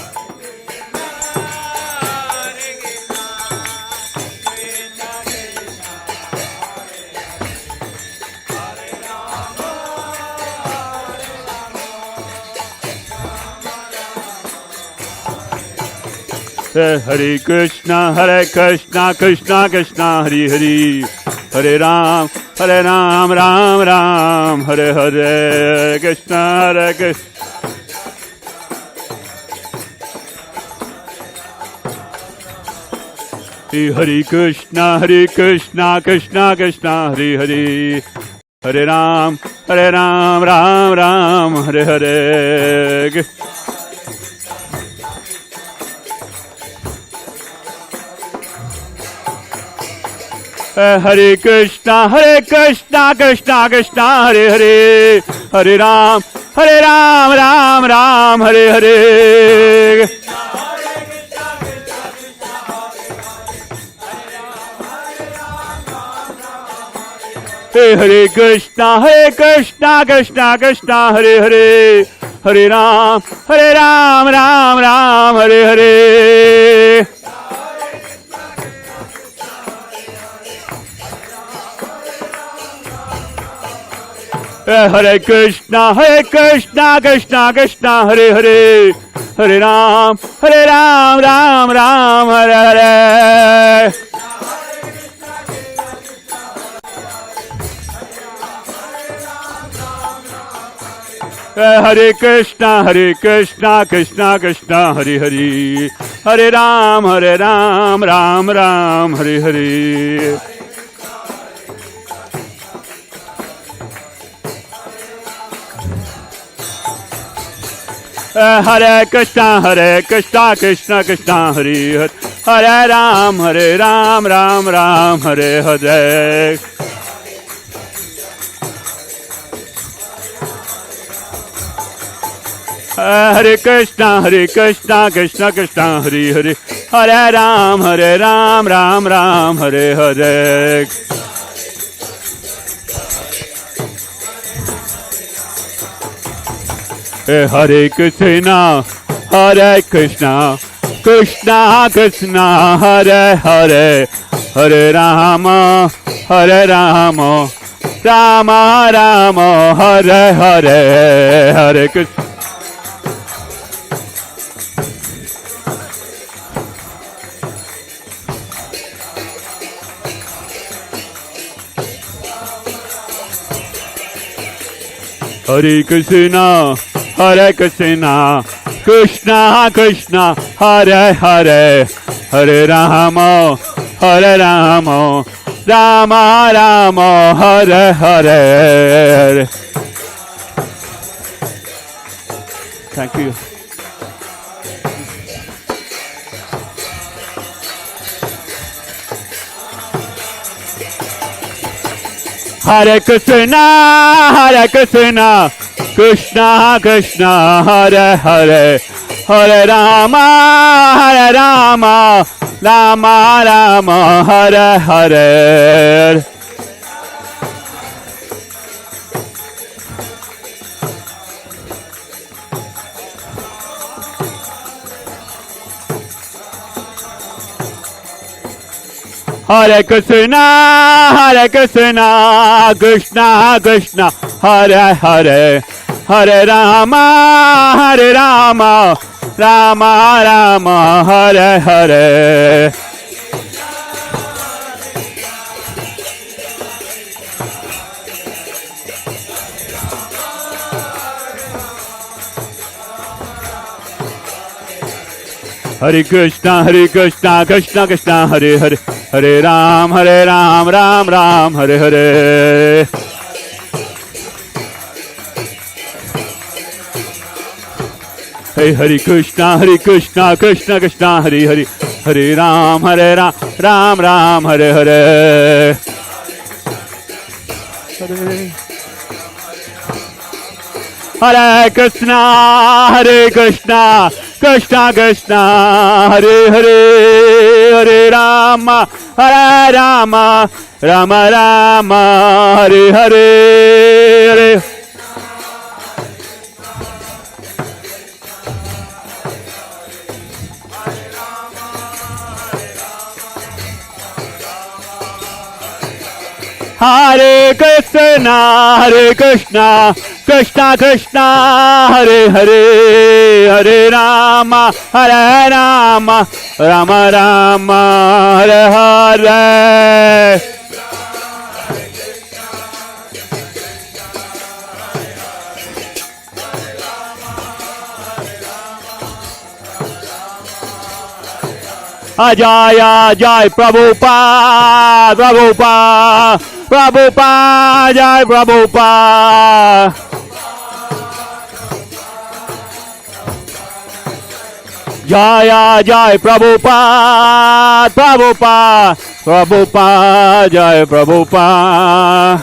Hare Krishna, Krishna Krishna, Hare Hare, Hare Ram, Ram Ram, Hare Hare, Krishna, Krishna. Hare Krishna, Krishna Krishna, Hare Hare, Hare Ram, Ram, Hare Hare. Hare Krishna, Krishna Krishna, Hare Hare, Hare Ram, Ram, Hare Hare. Hare Krishna, Krishna, Hare Hare, Hare Ram, Ram, Hare Hare. Hare Krishna, Krishna, Hare Hare, Hare Ram, Ram, Hare Hare. Hare Krishna, Krishna, Hare Hare, Hare Ram, Ram Ram, Hare Hare. Hare Krishna, Krishna Krishna, Hare Hare. Hare Ram, Ram Ram, Hare Hare. Hare Krishna, Krishna Krishna, Hare Hare. Hare Ram, Ram Ram, Hare Hare. Hare Krishna, Krishna Krishna, Hare Hare. Hare Rama, Rama Rama, Hare Hare. Hare Krishna. Hare Krishna, Krishna Krishna, Hare Hare. Hare Rama, Rama Rama, Hare Hare. Thank you. Hare Krishna, Krishna Krishna, Hare Hare. Hare Rama, Rama Rama, Hare Hare. Hare Krishna, Krishna Krishna, Hare Hare. Hare Rama, Rama Rama, Hare Hare. Hare Krishna, Krishna Krishna, Hare Hare. Hare Ram, Ram Ram, Hare Hare. Hare Krishna, Krishna Krishna, Hare Hare. Hare Ram, Ram Ram, Hare Hare. Hare Krishna, Krishna Krishna, Hare Hare. Hare Rama, Rama Rama, Hare Hare. Hare Krishna, Krishna Krishna, Hare Hare. Hare Rama, Rama Rama, Hare Hare. Jaya Jai Prabhupada, Prabhupada, Jai Prabhupada. Jaya Jai Prabhupada, Prabhupada, Jai Prabhupada.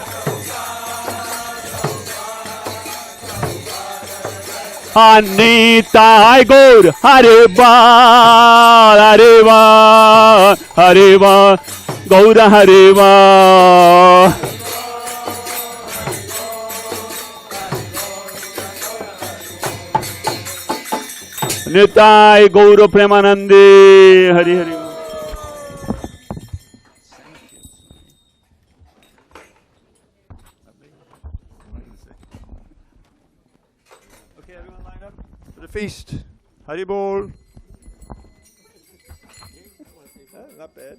Anita Gaur, Hare Bal, Hare Bal, Hare Bal, Gaura Hare Bal. Nitai Gaura Premanande, Hare Hare. Okay, everyone line up for the feast. Hari Bol. Not bad.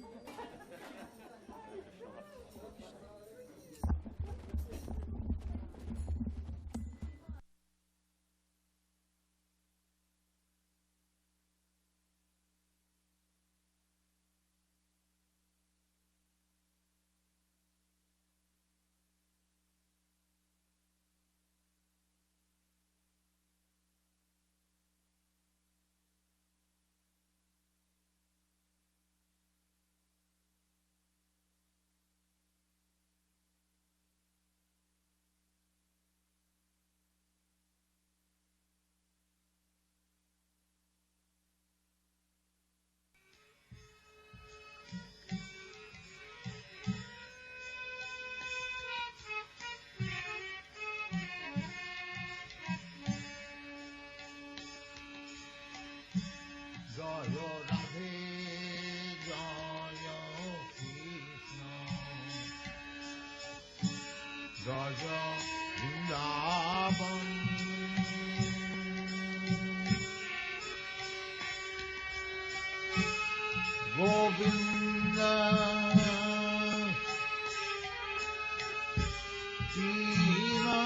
Raja Vrindavan Govinda Jina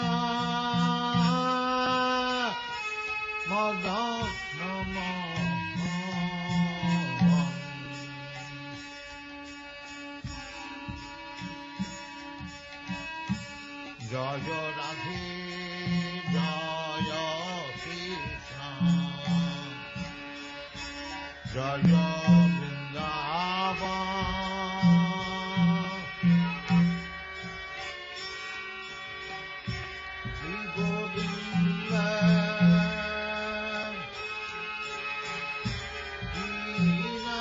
Madana Jaya Radhe Jaya Krishna Jaya Vrindavan Shri Govinda Dina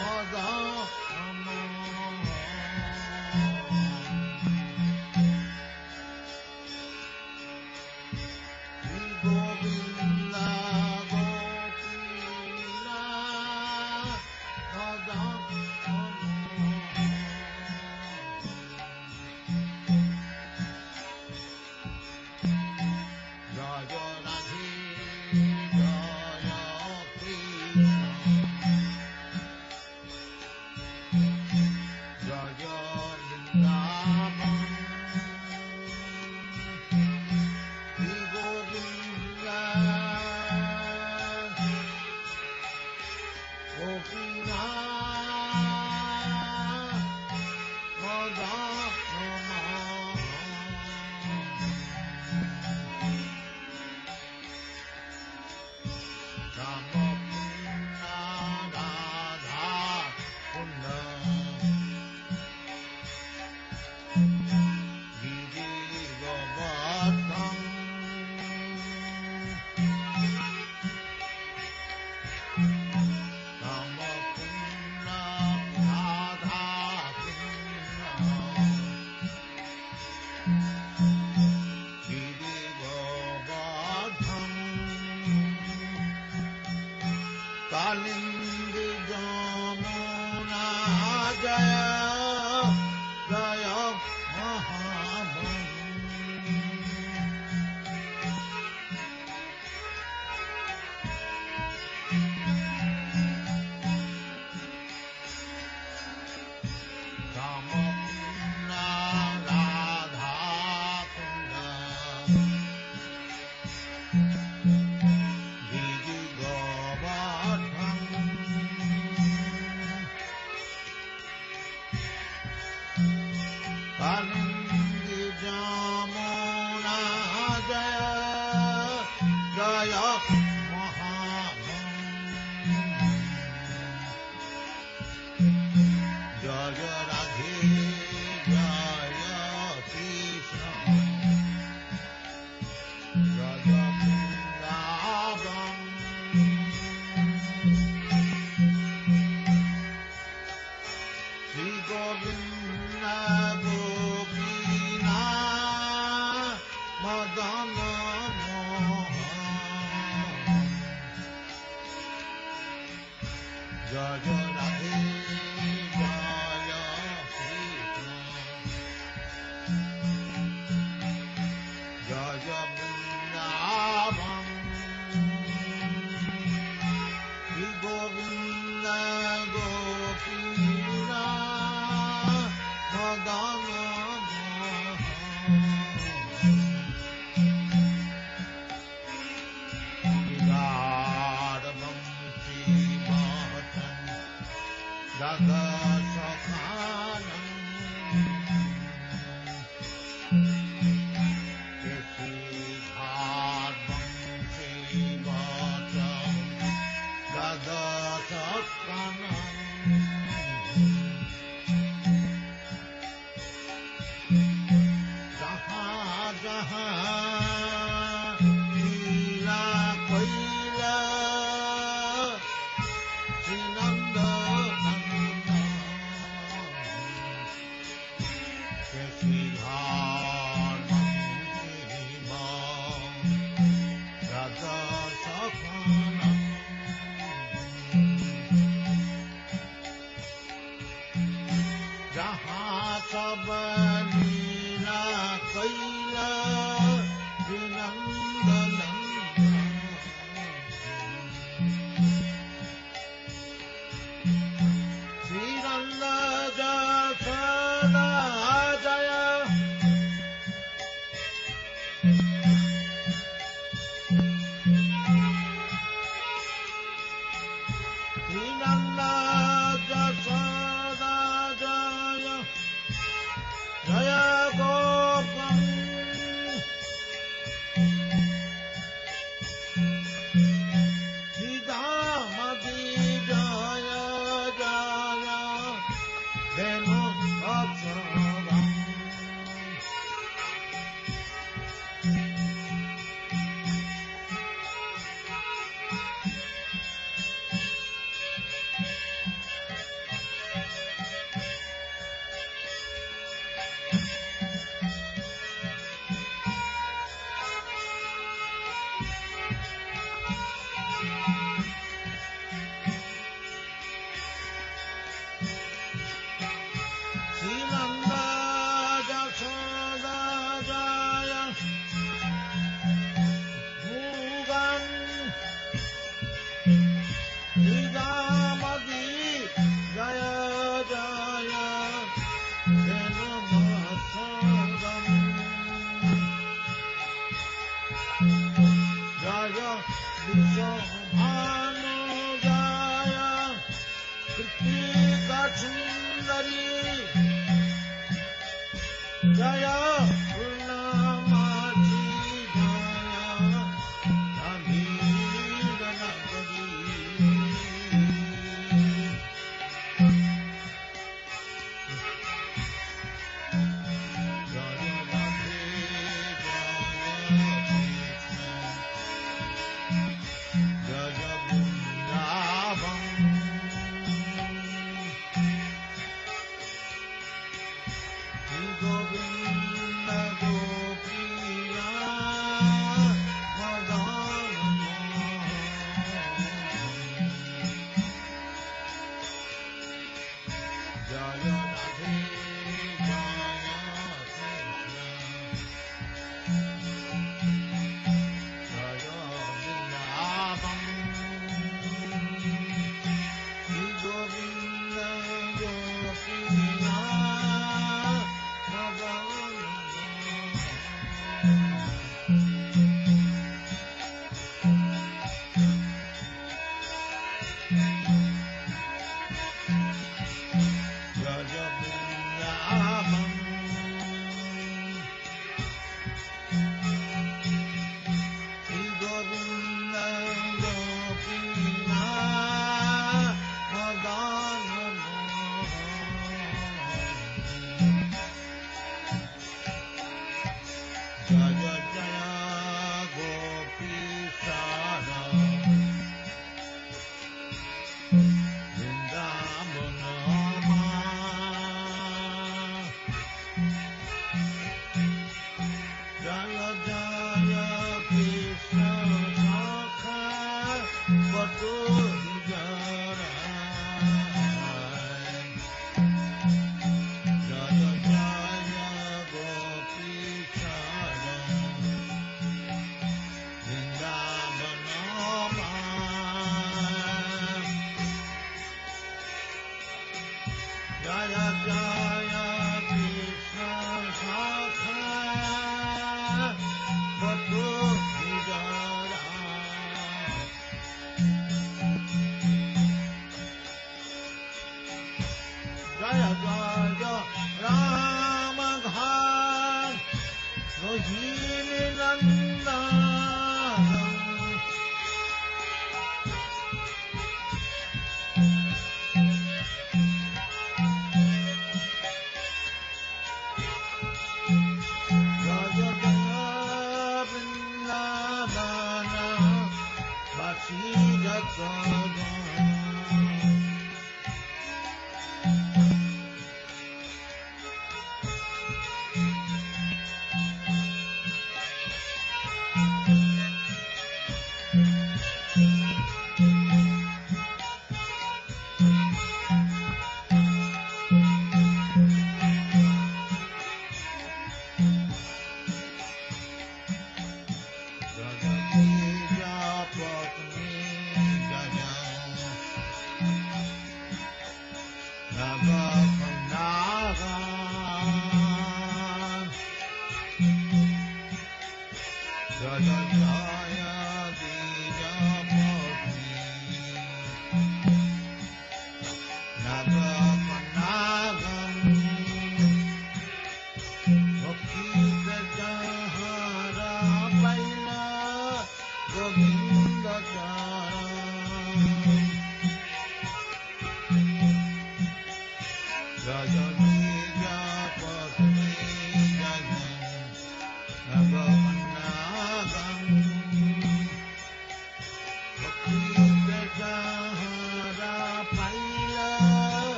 Madana Govinda Gopina Jaya Radhe Jaya Krishna Jaya Vrindavan Shri Govinda Gopina Kalinga Jamuna Jaya Jaya Mahabhagu Kamapuna Radha Kunda Giri Govardhan Kalinga Jamuna Jaya Jaya Mahabhagu Jaya Radhe Jaya Krishna Jaya Vrindavan Shri Govinda Gopina Madana Mohan Jaya Radhe Jaya Krishna Jaya Vrindavan Shri Govinda Gopina Madana Mohan Viradvam Shri Mahatan Daga Sakhanam Keshidhadvam Shri Mahatan Daga Sakhanam Jahan Jahan Leela Kaila Shri Nanda Nanda Keshidhadvam Shri Mahatan Daga Sakhanam जहाँ सब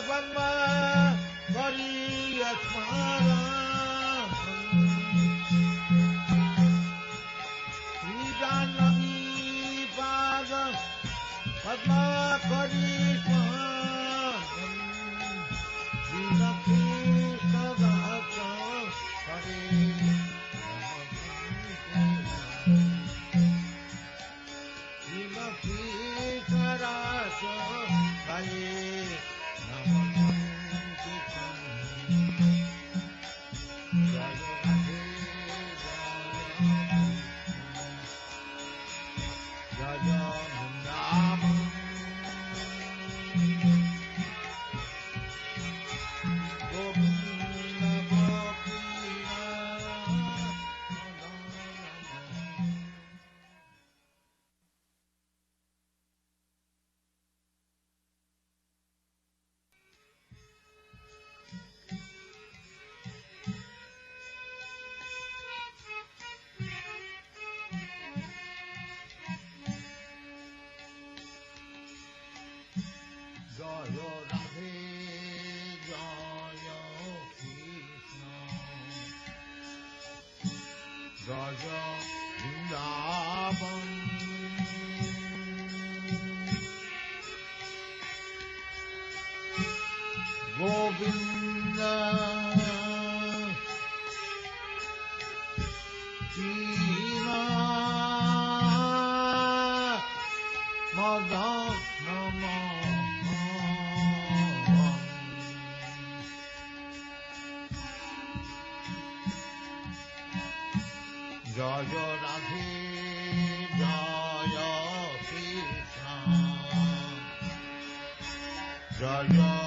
Padma Kariya Smaran Sri Janaki Pada Padma Kariya Smaran Sri Krishna Dasa Hare Sri Krishna Dasa Hare Govinda Krishna Madan Jaya Radhe Jaya Krishna Jaya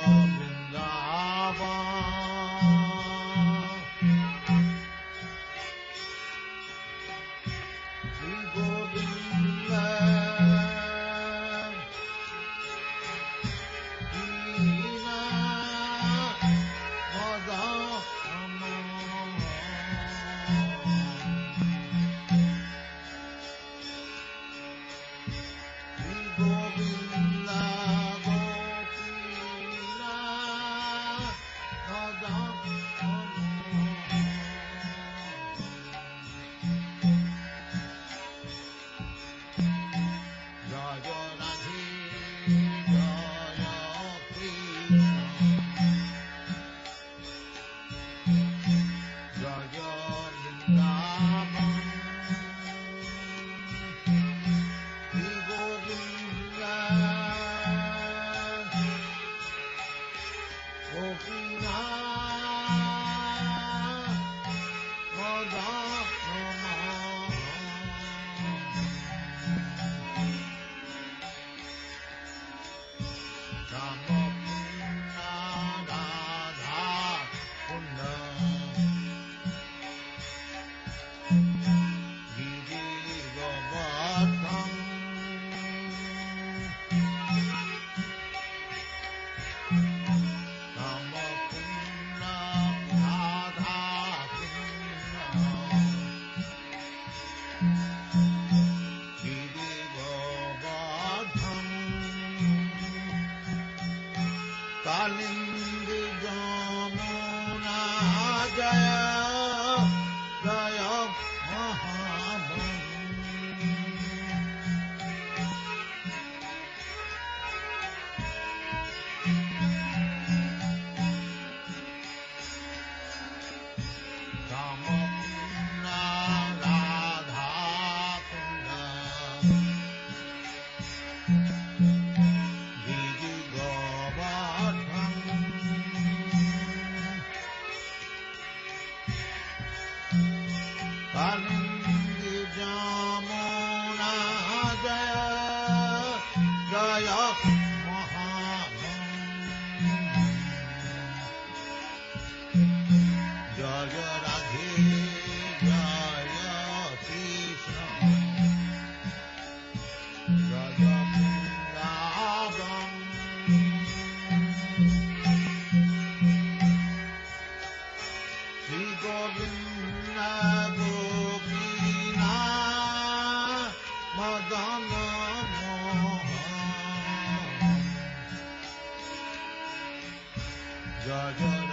Jaya